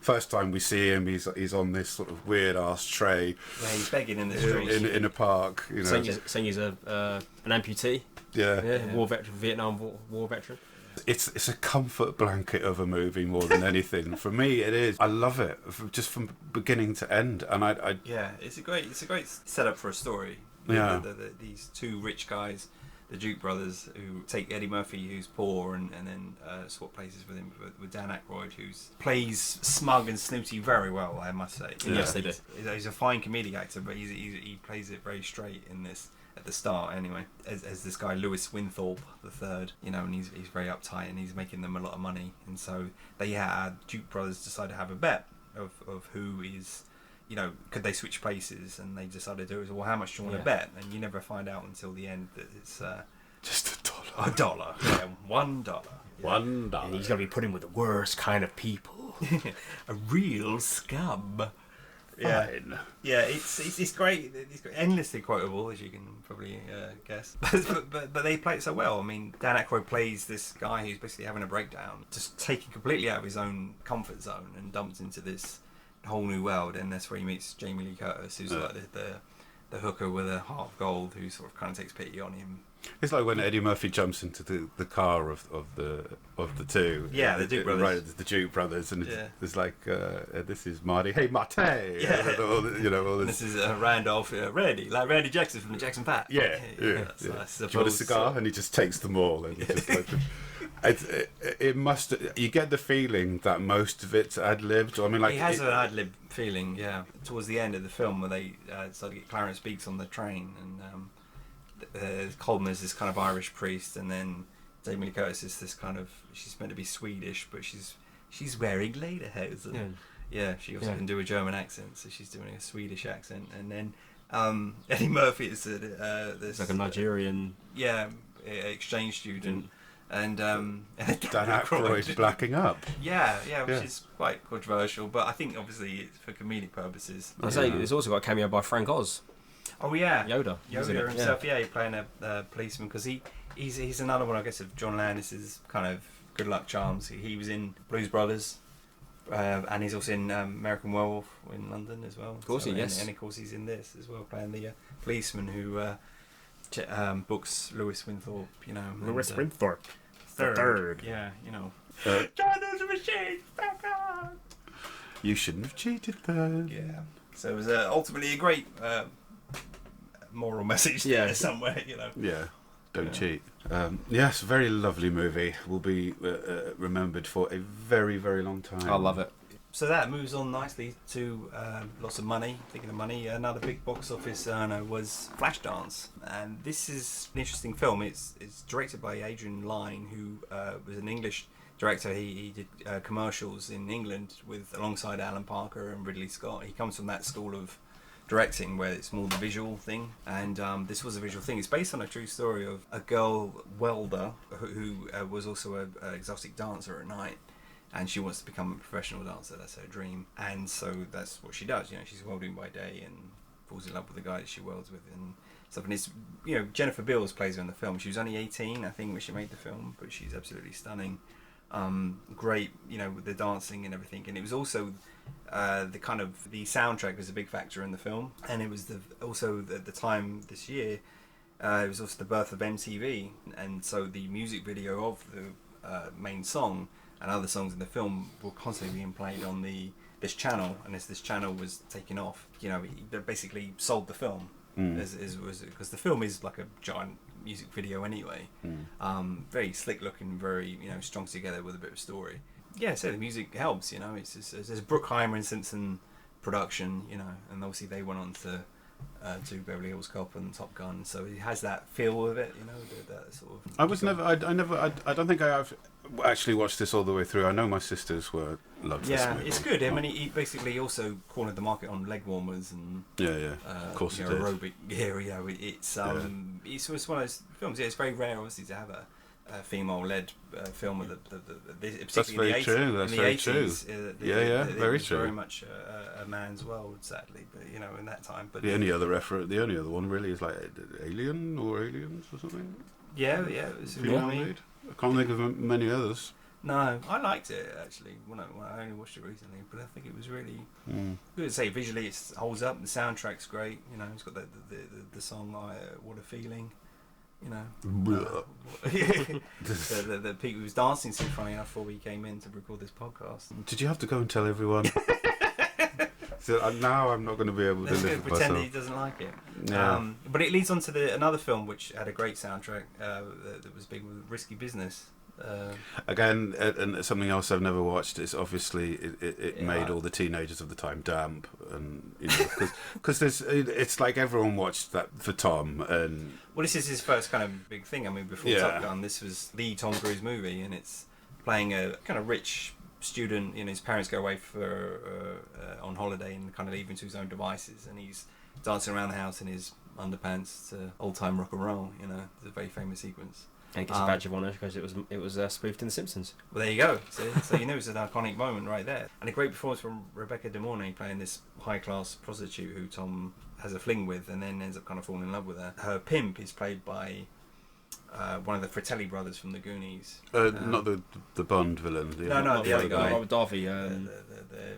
first time we see him, he's on this sort of weird ass tray. Yeah, he's begging in the street in a park. Saying he's an amputee. Yeah. War veteran, Vietnam War veteran. It's a comfort blanket of a movie more than anything. For me, it is. I love it just from beginning to end, and I it's a great setup for a story. Yeah. These two rich guys, the Duke brothers, who take Eddie Murphy, who's poor, and then swap places with him with Dan Aykroyd, who plays smug and snooty very well, I must say. Yes, they do. He's a fine comedic actor, but he plays it very straight in this. At the start, anyway, as this guy Lewis Winthorpe III, and he's very uptight and he's making them a lot of money, and so Duke brothers decide to have a bet of who is, could they switch places, and they decided to do it. Well, how much do you want to bet? And you never find out until the end that it's just $1. Yeah, $1. Yeah. $1. And he's going to be put in with the worst kind of people, a real scum. Fine. Yeah, it's great. It's endlessly quotable, as you can probably guess. but they play it so well. I mean, Dan Aykroyd plays this guy who's basically having a breakdown, just taken completely out of his own comfort zone and dumped into this whole new world. And that's where he meets Jamie Lee Curtis, who's like the hooker with a heart of gold, who sort of kind of takes pity on him. It's like when Eddie Murphy jumps into the car of the two. Yeah, the Duke brothers. Right, the Duke brothers, and it's like this is Marty. Hey, Marty. Yeah. All this. This is Randolph Randy, like Randy Jackson from the Jackson 5. Yeah. So Do you want a cigar? And he just takes them all, and just like. It must. You get the feeling that most of it's ad-libbed. I mean, like he has an ad-lib feeling. Yeah, towards the end of the film, where they start to get Clarence Beeks on the train, and Coleman is this kind of Irish priest, and then Jamie Lee Curtis is this kind of. She's meant to be Swedish, but she's wearing lederhosen. Yeah, she also can do a German accent, so she's doing a Swedish accent, and then Eddie Murphy is this like a Nigerian. Exchange student. And Dan Aykroyd blacking up. Yeah, which is quite controversial, but I think obviously it's for comedic purposes. I say it's also got a cameo by Frank Oz. Oh yeah, Yoda himself. Yeah, he's playing a policeman because he's another one, I guess, of John Landis's kind of good luck charms. He was in Blues Brothers, and he's also in American Werewolf in London as well. Of course, and of course he's in this as well, playing the policeman who books Lewis Winthorpe. Lewis Winthorpe, third. Yeah, China's a machine. Back on. You shouldn't have cheated then. Yeah. So it was ultimately a great moral message there somewhere, Yeah, don't cheat. Yes, very lovely movie. Will be remembered for a very, very long time. I love it. So that moves on nicely to lots of money. Thinking of money, another big box office earner was Flashdance, and this is an interesting film. It's directed by Adrian Lyne, who was an English director. He did commercials in England alongside Alan Parker and Ridley Scott. He comes from that school of directing where it's more the visual thing, and this was a visual thing. It's based on a true story of a girl welder who was also an exotic dancer at night, and she wants to become a professional dancer. That's her dream, and so that's what she does. She's welding by day and falls in love with the guy that she welds with and stuff. And it's Jennifer Beals plays her in the film. She was only 18, I think, when she made the film, but she's absolutely stunning. Great, with the dancing and everything, and it was also the soundtrack was a big factor in the film, and it was also the time this year. It was also the birth of MTV, and so the music video of the main song and other songs in the film were constantly being played on this channel, and as this channel was taking off, it basically sold the film. Because the film is like a giant music video anyway. Very slick looking, very strung together with a bit of story. Yeah, so the music helps. It's Bruckheimer and Simpson production. And obviously they went on to do Beverly Hills Cop and Top Gun, so it has that feel of it. That sort of. I don't think I have actually watched this all the way through. I know my sisters loved this movie. Yeah, it's good. I mean, he basically also cornered the market on leg warmers and of course it did. aerobic gear. It's one of those films. Yeah, it's very rare, obviously, to have a female-led film of That's very true. That's very true. Very true. Very much a man's world, sadly, but in that time. But the only other one really is like Alien or Aliens or something. Yeah, it was female lead. I can't think of many others. No, I liked it actually when I only watched it recently, but I think it was really good to say. Visually, it holds up. The soundtrack's great. It's got the song "What a Feeling." The Pete was dancing so funny enough before we came in to record this podcast. Did you have to go and tell everyone? So now I'm not going to be able to live with pretend myself. that he doesn't like it. Yeah. But it leads on to another film which had a great soundtrack that was big with Risky Business. Again, and something else I've never watched is obviously it made all the teenagers of the time damp, and because it's like everyone watched that for Tom, and well, this is his first kind of big thing. I mean, before Top Gun, this was the Tom Cruise movie, and it's playing a kind of rich student. His parents go away for on holiday and kind of leave him to his own devices, and he's dancing around the house in his underpants to old time rock and roll. It's a very famous sequence. And it gets a badge of honour because it was spoofed in The Simpsons. Well, there you go. So it's an iconic moment right there. And a great performance from Rebecca De Mornay playing this high-class prostitute who Tom has a fling with and then ends up kind of falling in love with her. Her pimp is played by one of the Fratelli brothers from The Goonies. Not the Bond villain. No, the other guy. Robert Davi.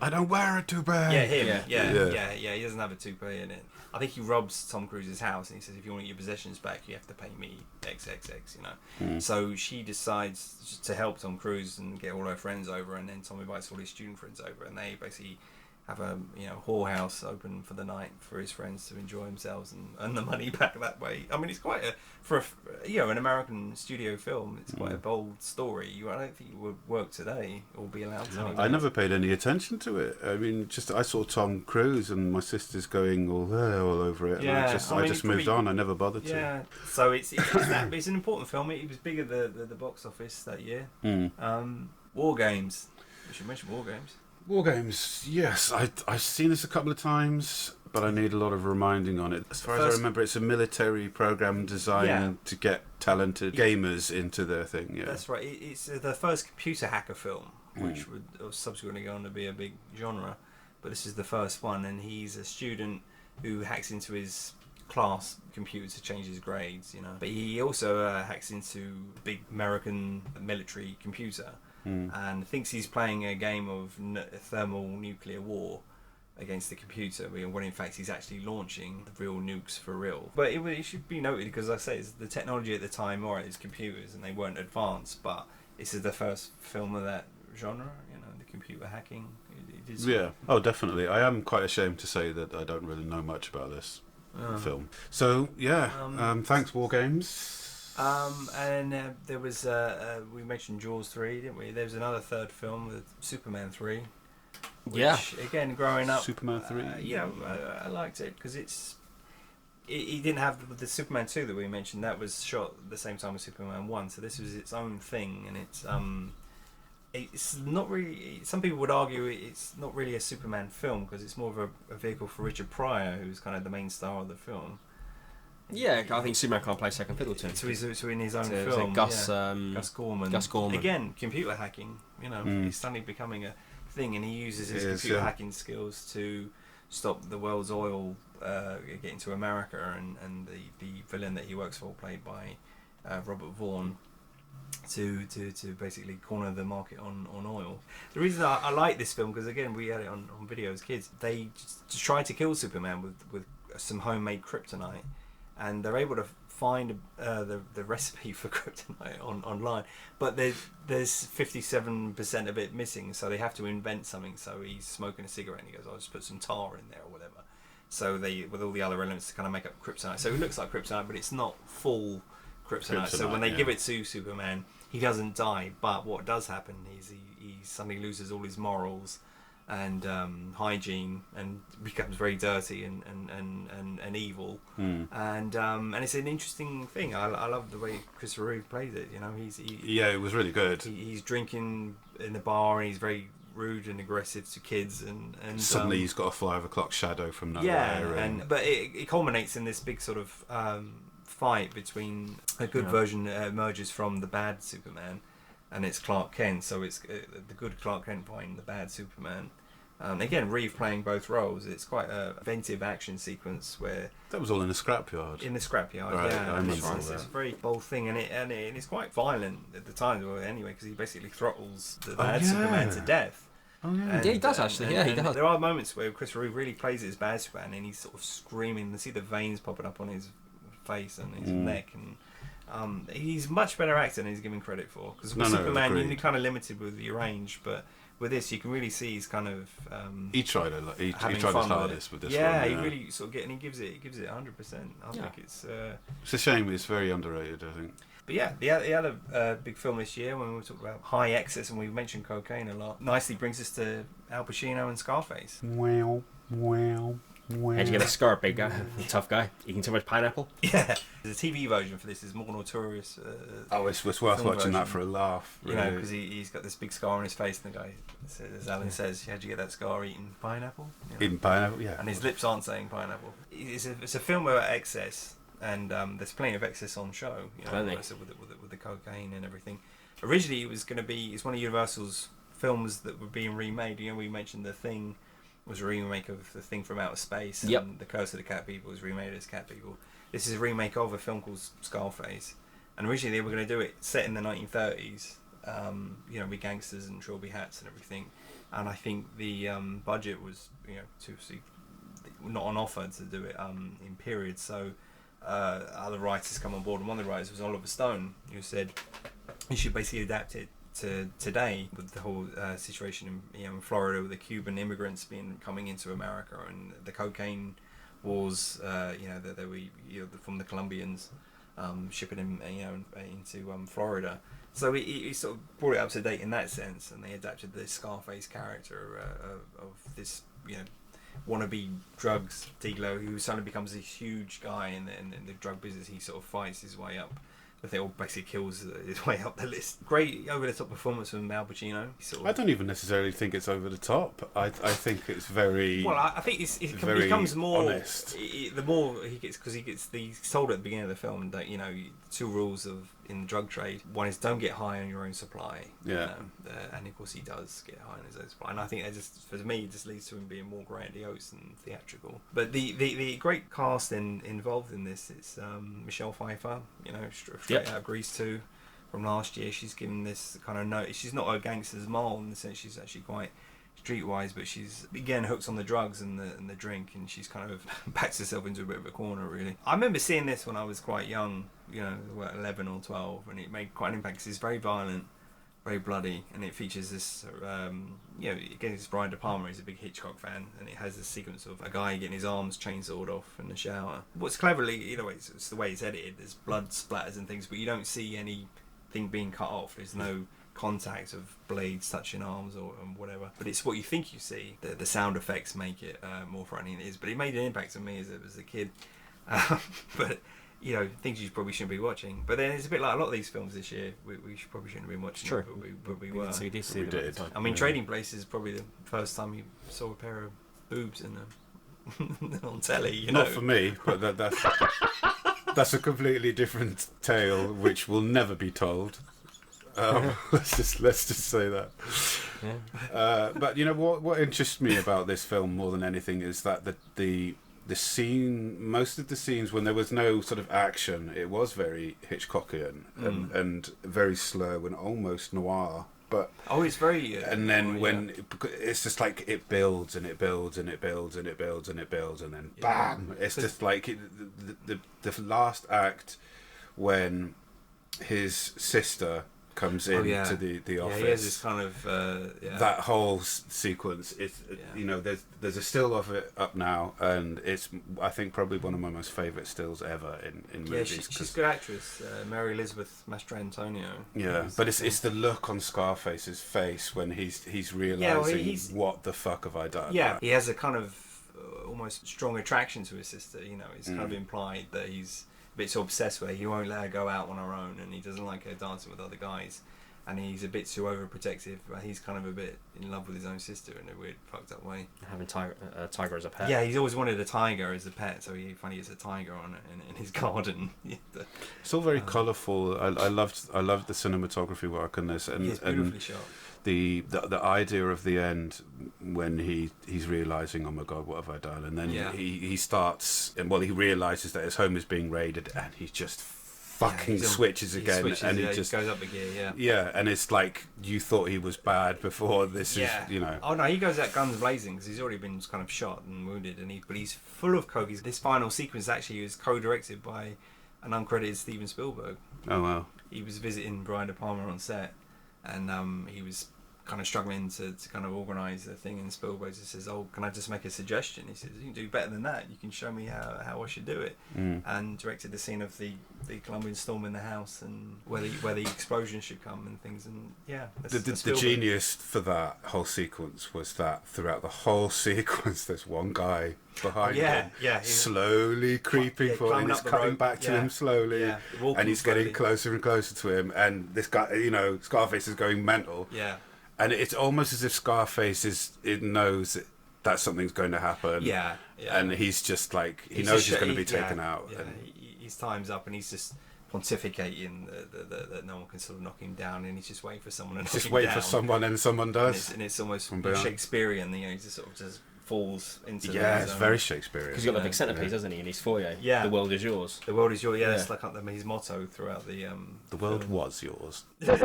I don't wear a toupee. Yeah, him. Yeah. He doesn't have a toupee in it. I think he robs Tom Cruise's house and he says, if you want your possessions back, you have to pay me XXX, So she decides to help Tom Cruise and get all her friends over, and then Tom invites all his student friends over, and they basically have a whorehouse open for the night for his friends to enjoy themselves and earn the money back that way. I mean, it's quite an American studio film. It's quite a bold story. I don't think it would work today or be allowed to. I never paid any attention to it. I mean, I saw Tom Cruise and my sisters going all over it. Yeah, and I just moved on. I never bothered to. Yeah, so it's an important film. It was big at the box office that year. Wargames. We should mention Wargames. Wargames, yes. I've seen this a couple of times, but I need a lot of reminding on it. As far as I remember, it's a military program designed to get talented gamers into their thing. Yeah, that's right. It's the first computer hacker film, which would subsequently go on to be a big genre. But this is the first one, and he's a student who hacks into his class computer to change his grades, you know. But he also hacks into a big American military computer and thinks he's playing a game of thermal nuclear war against the computer, when in fact he's actually launching real nukes for real. But it should be noted, because I say, it's the technology at the time, or it's computers, and they weren't advanced, but this is the first film of that genre, you know, the computer hacking. It is. Yeah, oh definitely. I am quite ashamed to say that I don't really know much about this film. So yeah, thanks Wargames. And there was, we mentioned Jaws 3, didn't we? There was another third film with Superman 3. Which, again, growing up, Superman 3. I liked it because he didn't have the Superman 2 that we mentioned. That was shot at the same time as Superman 1, so this was its own thing, and it's not really. Some people would argue it's not really a Superman film because it's more of a vehicle for Richard Pryor, who's kind of the main star of the film. Yeah, I think Superman can't play second fiddle to him. So in his own film, Gus Gorman. Gus Gorman. Again, computer hacking. You know, he's suddenly becoming a thing, and he uses his computer hacking skills to stop the world's oil getting to America, and the villain that he works for, played by Robert Vaughn, to basically corner the market on oil. The reason I like this film, because again we had it on video as kids, they just tried to kill Superman with some homemade kryptonite, and they're able to find the recipe for kryptonite online, but there's 57% of it missing, so they have to invent something. So he's smoking a cigarette and he goes, I'll just put some tar in there or whatever, so they, with all the other elements, to kind of make up kryptonite. So it looks like kryptonite, but it's not full kryptonite. So when they give it to Superman, he doesn't die, but what does happen is he suddenly loses all his morals and hygiene, and becomes very dirty and evil, and it's an interesting thing. I love the way Christopher Reeve plays it. You know, it was really good. He's drinking in the bar, and he's very rude and aggressive to kids, and suddenly he's got a 5 o'clock shadow from nowhere. Yeah, but it culminates in this big sort of fight between a good version emerges from the bad Superman, and it's Clark Kent. So it's the good Clark Kent fighting the bad Superman. Again, Reeve playing both roles. It's quite a inventive action sequence where that was all in a scrapyard. Right, yeah, I remember all it's a very bold thing, and it's quite violent at the time, anyway, because he basically throttles the bad Superman to death. Oh yeah, and, he does actually. He does. There are moments where Christopher Reeve really plays it as bad Superman, and he's sort of screaming. You see the veins popping up on his face and his neck, and he's much better actor than he's given credit for. Because with Superman, you're kind of limited with your range, but with this, you can really see he's kind of he tried his hardest with this one. Yeah, he really sort of he gives it 100%. I think it's a shame. It's very underrated, I think. But yeah, the other big film this year, when we talk about high excess, and we mentioned cocaine a lot, nicely brings us to Al Pacino and Scarface. How'd you get a scar, big guy? Tough guy. Eating too much pineapple? Yeah. The TV version for this is more notorious. It's worth watching that for a laugh. Really. You know, because he's got this big scar on his face, and the guy, as Alan says, how'd you get that scar eating pineapple? You know? Eating pineapple, yeah. And his lips aren't saying pineapple. It's a film about excess, and there's plenty of excess on show. You know, with the cocaine and everything. Originally, it's one of Universal's films that were being remade. You know, we mentioned The Thing was a remake of The Thing from Outer Space, and The Curse of the Cat People was remade as Cat People. This is a remake of a film called Scarface, and originally they were going to do it set in the 1930s, you know, with gangsters and trilby hats and everything, and I think the budget was, you know, to see not on offer to do it in period, so other writers come on board, and one of the writers was Oliver Stone, who said you should basically adapt it to today, with the whole situation in Florida, with the Cuban immigrants coming into America, and the cocaine wars, you know, that they were, you know, from the Colombians shipping him, you know, into Florida. So he sort of brought it up to date in that sense, and they adapted the Scarface character of this, you know, wannabe drugs dealer who suddenly becomes a huge guy in the drug business. He sort of fights his way up. But they all basically kills his way up the list. Great over-the-top performance from Al Pacino. I don't even necessarily think it's over the top. I think it's very. Well, I think it becomes more honest. The more he gets, because he's told at the beginning of the film that, you know, 2 rules of in the drug trade. One is don't get high on your own supply. Yeah. And of course he does get high on his own supply. And I think that just, for me, it just leads to him being more grandiose and theatrical. But the great cast involved in this is Michelle Pfeiffer, straight out of Grease 2 from last year. She's given this kind of note. She's not a gangster's mole in the sense she's actually quite streetwise, but she's again hooked on the drugs and the drink, and she's kind of backs herself into a bit of a corner, really. I remember seeing this when I was quite young, 11 or 12, and it made quite an impact because it's very violent, very bloody, and it features this again, it's Brian De Palma. He's a big Hitchcock fan, and it has this sequence of a guy getting his arms chainsawed off in the shower. What's cleverly, it's the way it's edited, there's blood splatters and things, but you don't see anything being cut off. There's no contact of blades touching arms or whatever, but it's what you think you see. The sound effects make it more frightening than it is, but it made an impact on me as a kid. But things you probably shouldn't be watching. But then it's a bit like a lot of these films this year. We probably shouldn't have been watching. True. But we were. We did. I mean, Trading Places is probably the first time you saw a pair of boobs on telly. Not for me, but that's a completely different tale, which will never be told. Let's just say that. Yeah. But what interests me about this film more than anything is that the scene, most of the scenes when there was no sort of action, it was very Hitchcockian and very slow and almost noir. But it's very. And then it's just like it builds and it builds and it builds and it builds and it builds and then bam! It's just like the last act when his sister comes into the office. Yeah, he has this kind of that whole sequence. It's there's a still of it up now, and it's I think probably one of my most favourite stills ever in movies. Yeah, she's a good actress, Mary Elizabeth Mastrantonio. Yeah, but it's the look on Scarface's face when he's realising what the fuck have I done. Yeah, he has a kind of almost strong attraction to his sister. It's kind of implied that he's bit so obsessed with her, he won't let her go out on her own, and he doesn't like her dancing with other guys, and he's a bit too overprotective. He's kind of a bit in love with his own sister in a weird fucked up way. Having tiger as a pet. Yeah, he's always wanted a tiger as a pet, so he finally gets a tiger in his garden. It's all very colourful. I loved the cinematography work on this, and it's beautifully shot. The idea of the end when he's realising, oh my god, what have I done? And then he starts, and he realises that his home is being raided, and he just fucking switches again, and he just goes up a gear. Yeah, and it's like you thought he was bad before. This is Oh no, he goes out guns blazing because he's already been kind of shot and wounded, but he's full of coke. This final sequence actually was co-directed by an uncredited Steven Spielberg. Oh wow! He was visiting Brian De Palma on set, and he was kind of struggling to kind of organise the thing, and Spielberg just says, can I just make a suggestion? He says, you can do better than that, you can show me how I should do it. And directed the scene of the Colombian storm in the house and where the explosion should come and things, and the genius for that whole sequence was that throughout the whole sequence there's one guy behind him slowly creeping forward, and he's coming back to him slowly, and he's getting closer and closer to him, and this guy, Scarface is going mental. And it's almost as if Scarface knows that something's going to happen. Yeah. And he's just like, he knows he's going to be taken out. Yeah. His time's up, and he's just pontificating that no one can sort of knock him down, and he's just waiting for someone to knock him down. Just wait for someone, and someone does. And it's almost Shakespearean, he just sort of just falls into it's very Shakespearean. Because he's got the big centrepiece, hasn't he, in his foyer? Yeah. The world is yours. The world is yours, that's like his motto throughout the world was yours. Not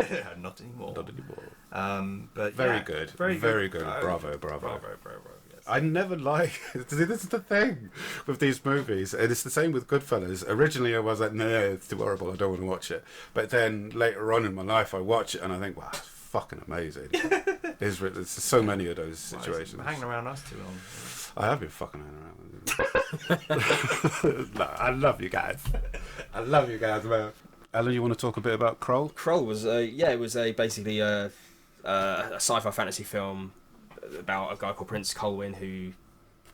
anymore. Not anymore. But very good. Very good. Bravo. Yes. I never this is the thing with these movies, and it's the same with Goodfellas. Originally I was like, no, it's too horrible, I don't want to watch it. But then later on in my life I watch it and I think, wow, it's fucking amazing. There's so many of those situations. Well, hanging around us too long. I have been fucking hanging around. No, I love you guys. Man. Alan, you want to talk a bit about Krull? Krull was basically a sci-fi fantasy film about a guy called Prince Colwyn who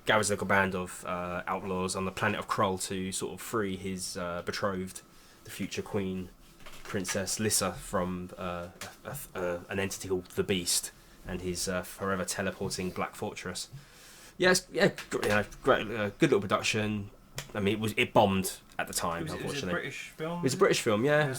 gathers a little band of outlaws on the planet of Krull to sort of free his betrothed, the future queen, Princess Lissa, from an entity called the Beast and his forever teleporting Black Fortress. Great, good little production. I mean, it bombed at the time. Unfortunately, it was a British film. It's a British film, yeah.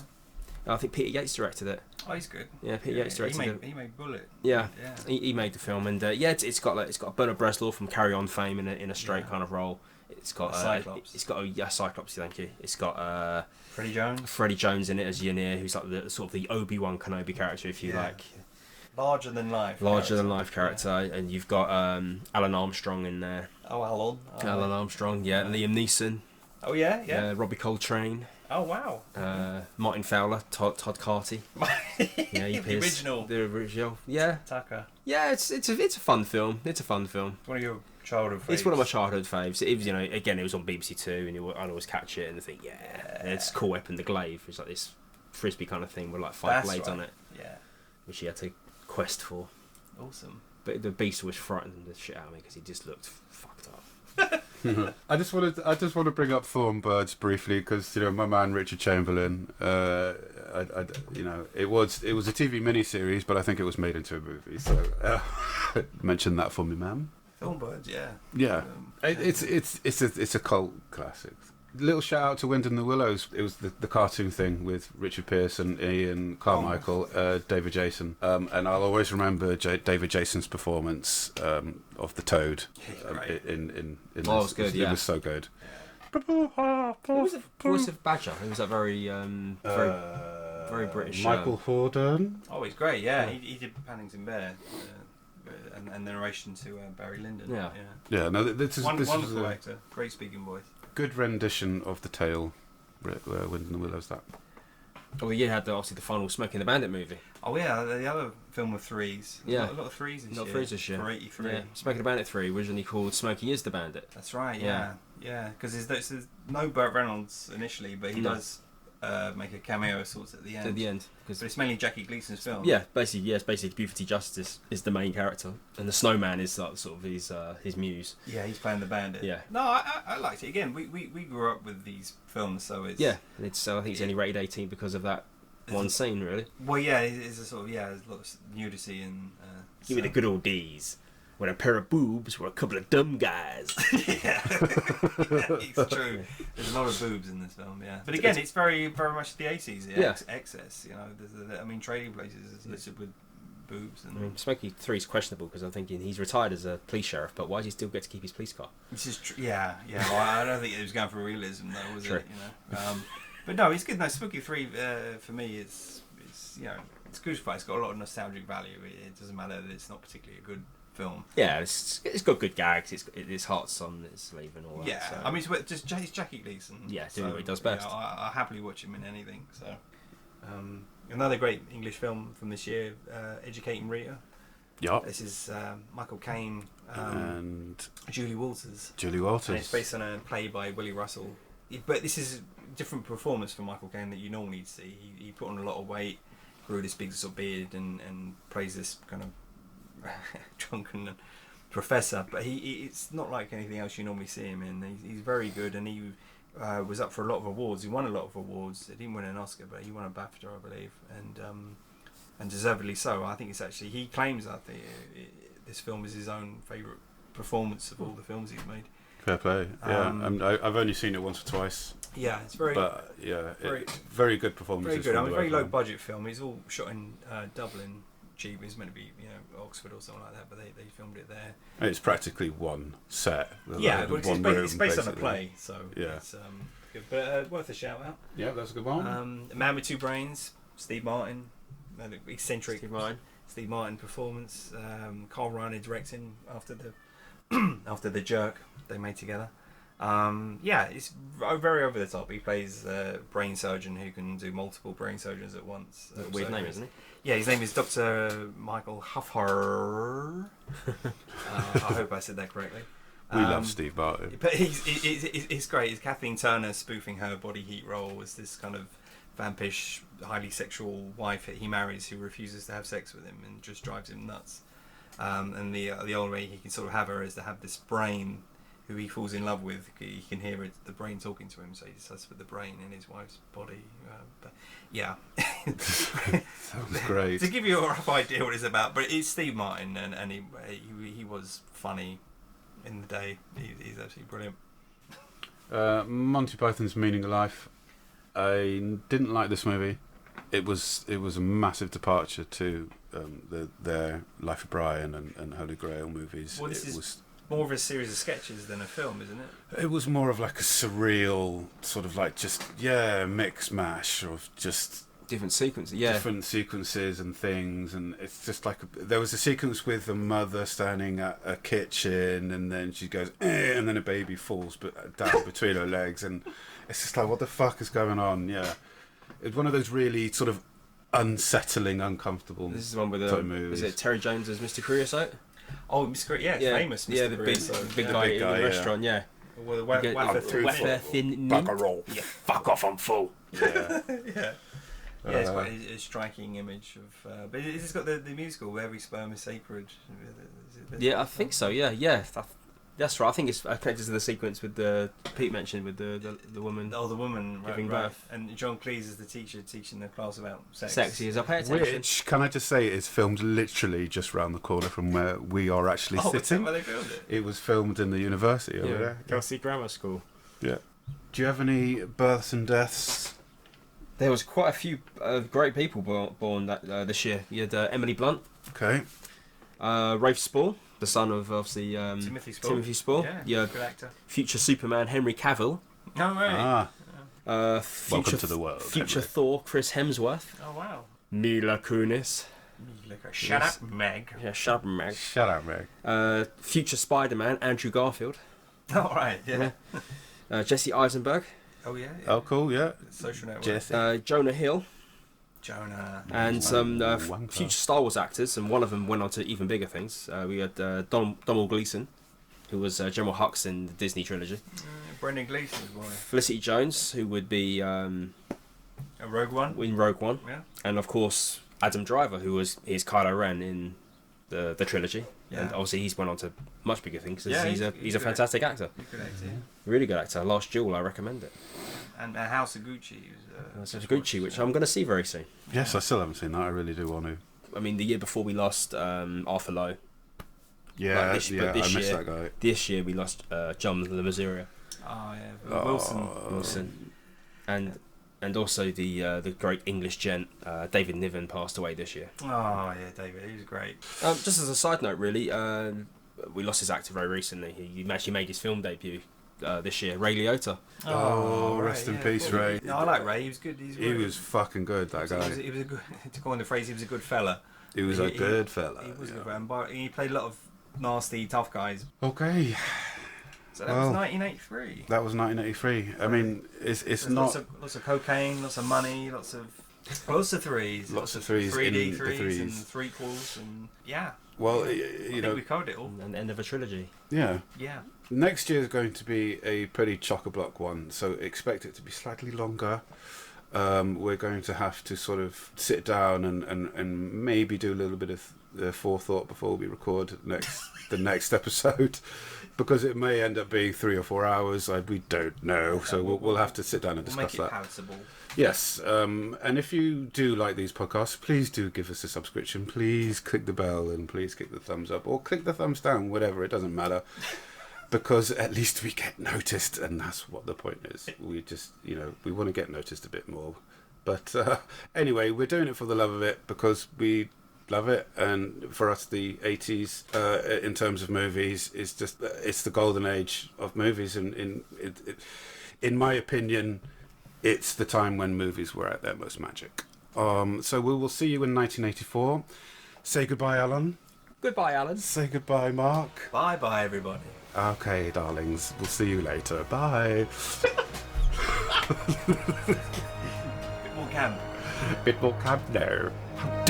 I think Peter Yates directed it. Oh, he's good. Yeah, Peter Yates directed it. He made Bullet. Yeah. He made the film, and it's got Bernard Bresslaw from Carry On fame in a straight kind of role. It's got Cyclops. It's got Cyclops. Thank you. It's got Freddie Jones in it as Ynir, who's like the sort of the Obi-Wan Kenobi character, if you like. Larger than life character, and you've got Alan Armstrong in there. Oh, Alan Armstrong, yeah. Liam Neeson. Oh yeah. Robbie Coltrane. Oh wow. Martin Fowler, Todd Carty. Yeah, the original. Yeah. Tucker. Yeah, it's a fun film. It's one of your childhood faves. It's one of my childhood faves. It was, again, it was on BBC Two, and I'd always catch it and think, it's cool weapon, the glaive. It's like this frisbee kind of thing with like 5 blades on it. Yeah. Which he had to quest for. Awesome. But the beast was frightened the shit out of me because he just looked fucked up. I just want to bring up Thornbirds briefly because my man Richard Chamberlain. It was a TV miniseries, but I think it was made into a movie. So mention that for me, ma'am. Thornbirds, yeah. Yeah, it's a cult classic. Little shout out to Wind in the Willows. It was the cartoon thing with Richard Pearson, Ian Carmichael, David Jason, and I'll always remember David Jason's performance of the Toad. In it was good. It was so good. What was the voice of Badger? It was that very British. Michael Hordern. Oh, he's great. Yeah, he did Paddington Bear. And the narration to Barry Lyndon. Yeah. No, this is wonderful actor, great speaking voice. Good rendition of the tale. Wind in the Willows. That. Oh, you had obviously the final Smoking the Bandit movie. Oh yeah, the other film with threes. Yeah, a lot of threes this year. For 83. Yeah. Smoking the Bandit 3, originally called Smokey is the Bandit. That's right. Yeah. Because there's no Burt Reynolds initially, but he does. Make a cameo of sorts at the end. But it's mainly Jackie Gleason's film. Yeah, basically Buford Justice is the main character, and the Snowman is sort of his muse. Yeah, he's playing the bandit. Yeah. No, I liked it. Again, we grew up with these films, so it's I think it's only rated 18 because of that one scene, really. Well, yeah, it's a sort of there's a lot of nudity and. Give me the good old days. When a pair of boobs were a couple of dumb guys. Yeah, it's true. There's a lot of boobs in this film, yeah. But again, it's very, very much the 80s. Excess, Trading Places is listed with boobs. And Smokey 3 is questionable because I'm thinking he's retired as a police sheriff, but why does he still get to keep his police car? This is true. Yeah. Well, I don't think it was going for realism, though, was it? But no, it's good. No, Smokey 3 for me is it's good fun. It's got a lot of nostalgic value. It doesn't matter that it's not particularly a good film. Yeah, it's got good gags. It's hearts on its sleeve and all that. Yeah, so. I mean, it's Jackie Gleason. Yeah, doing what he does best. I happily watch him in anything. So, another great English film from this year, Educating Rita. Yeah. This is Michael Caine and Julie Walters. And it's based on a play by Willie Russell. But this is a different performance from Michael Caine that you normally see. He put on a lot of weight, grew this big sort of beard, and plays this kind of drunken professor, but it's not like anything else you normally see him in. He's very good, and he was up for a lot of awards. He won a lot of awards. He didn't win an Oscar, but he won a BAFTA, I believe, and deservedly so. I think it's actually, he claims that this film is his own favourite performance of all the films he's made. Fair play. Yeah, I've only seen it once or twice. Yeah, it's very. But very good performance. Very good. I mean, very low budget film. It's all shot in Dublin. Cheap. It's meant to be Oxford or something like that, but they filmed it there. It's practically one set. It's based on a play, so it's good. But worth a shout out. Yeah, that's a good one. A Man with Two Brains, Steve Martin, eccentric Steve Martin performance. Carl Reiner directing after the Jerk they made together. It's very over the top. He plays a brain surgeon who can do multiple brain surgeons at once. Weird name, isn't it? Yeah, his name is Dr. Michael Huffar. I hope I said that correctly. We love Steve Martin. But he's great. It's Kathleen Turner spoofing her body heat role as this kind of vampish, highly sexual wife that he marries who refuses to have sex with him and just drives him nuts. And the only way he can sort of have her is to have this brain who he falls in love with. He can hear the brain talking to him, so he decides to put the brain in his wife's body. Sounds great. To give you a rough idea what it's about, but it's Steve Martin, and he was funny in the day. He's absolutely brilliant. Monty Python's Meaning of Life. I didn't like this movie. it was a massive departure to their Life of Brian and Holy Grail movies. Well, this was more of a series of sketches than a film, isn't it? It was more of like a surreal sort of like just mix mash of just different sequences, different sequences and things, and it's just like there was a sequence with a mother standing at a kitchen, and then she goes, and then a baby falls down between her legs, and it's just like, what the fuck is going on? Yeah, it's one of those really sort of unsettling, uncomfortable. This is the one with is it Terry Jones as Mr. Creosote? Oh, Mr. Famous Mr. the Creosote. big guy in the restaurant, yeah. Well, the thin roll. Yeah, fuck off, I'm full. Yeah. Yeah. Yeah, it's quite a striking image of. But it's got the musical where every sperm is sacred. Yeah, I think so. Yeah. That's right. I think it's connected to the sequence with Pete mentioned with the woman. Oh, the woman giving birth. And John Cleese is the teacher teaching the class about sex. Sexy as I pay attention. Which, can I just say, is filmed literally just round the corner from where we are actually sitting. Where they filmed it? It was filmed in the university over there. Kelsey Grammar School. Yeah. Do you have any births and deaths? There was quite a few great people born this year. You had Emily Blunt. Okay. Rafe Spall, the son of obviously Timothy Spall. Yeah, good actor. Future Superman Henry Cavill. Oh, right. Welcome to the world. Future Henry. Thor Chris Hemsworth. Oh, wow. Mila Kunis. Shut up, Meg. Yeah, shut up, Meg. Future Spider-Man Andrew Garfield. Oh, right, yeah. Jesse Eisenberg. Oh, yeah. Oh, cool, yeah. Social Network. Jesse. Jonah Hill. And some future Star Wars actors, and one of them went on to even bigger things. We had Donald Gleeson, who was General Hux in the Disney trilogy. Brendan Gleeson's wife. Felicity Jones, who would be Rogue One. In Rogue One. Yeah. And of course Adam Driver, who is Kylo Ren in the trilogy. Yeah. And obviously he's went on to much bigger things. He's a fantastic actor. Good actor. Yeah. Really good actor. Last Duel, I recommend it. And House of Gucci. House of Gucci, which I'm going to see very soon. Yes, I still haven't seen that. I really do want to. I mean, the year before we lost Arthur Lowe. Yeah, I missed that guy. This year we lost John Le Mesurier. Oh yeah, Wilson. And also the great English gent David Niven passed away this year. Oh yeah, David, he was great. Just as a side note, really, we lost his actor very recently. He actually made his film debut this year, Ray Liotta. Oh, rest in peace, Ray. No, I like Ray. He was good. He was fucking good. That guy. He was a good. To coin the phrase, he was a good fella. He was a good fella. He was a good fella. But he played a lot of nasty, tough guys. Okay. So that was 1983. That was 1983. I mean, it's not lots of cocaine, lots of money, lots of threes. Lots of threes. 3D threes and threequels and yeah. Well, I think we covered it all. And the end of a trilogy. Yeah. Yeah. Next year is going to be a pretty chock-a-block one, so expect it to be slightly longer. We're going to have to sort of sit down and maybe do a little bit of forethought before we record the next episode, because it may end up being 3 or 4 hours. We don't know, okay, so we'll have to sit down and discuss that. Make it palatable. Yes, and if you do like these podcasts, please do give us a subscription. Please click the bell and please click the thumbs up or click the thumbs down, whatever, it doesn't matter. Because at least we get noticed, and that's what the point is. We just, we want to get noticed a bit more. But anyway, we're doing it for the love of it, because we love it. And for us, the 80s, in terms of movies, is just, it's the golden age of movies. And in my opinion, it's the time when movies were at their most magic. So we will see you in 1984. Say goodbye, Alan. Goodbye, Alan. Say goodbye, Mark. Bye-bye, everybody. Okay, darlings. We'll see you later. Bye. Bit more camp. Bit more camp now. How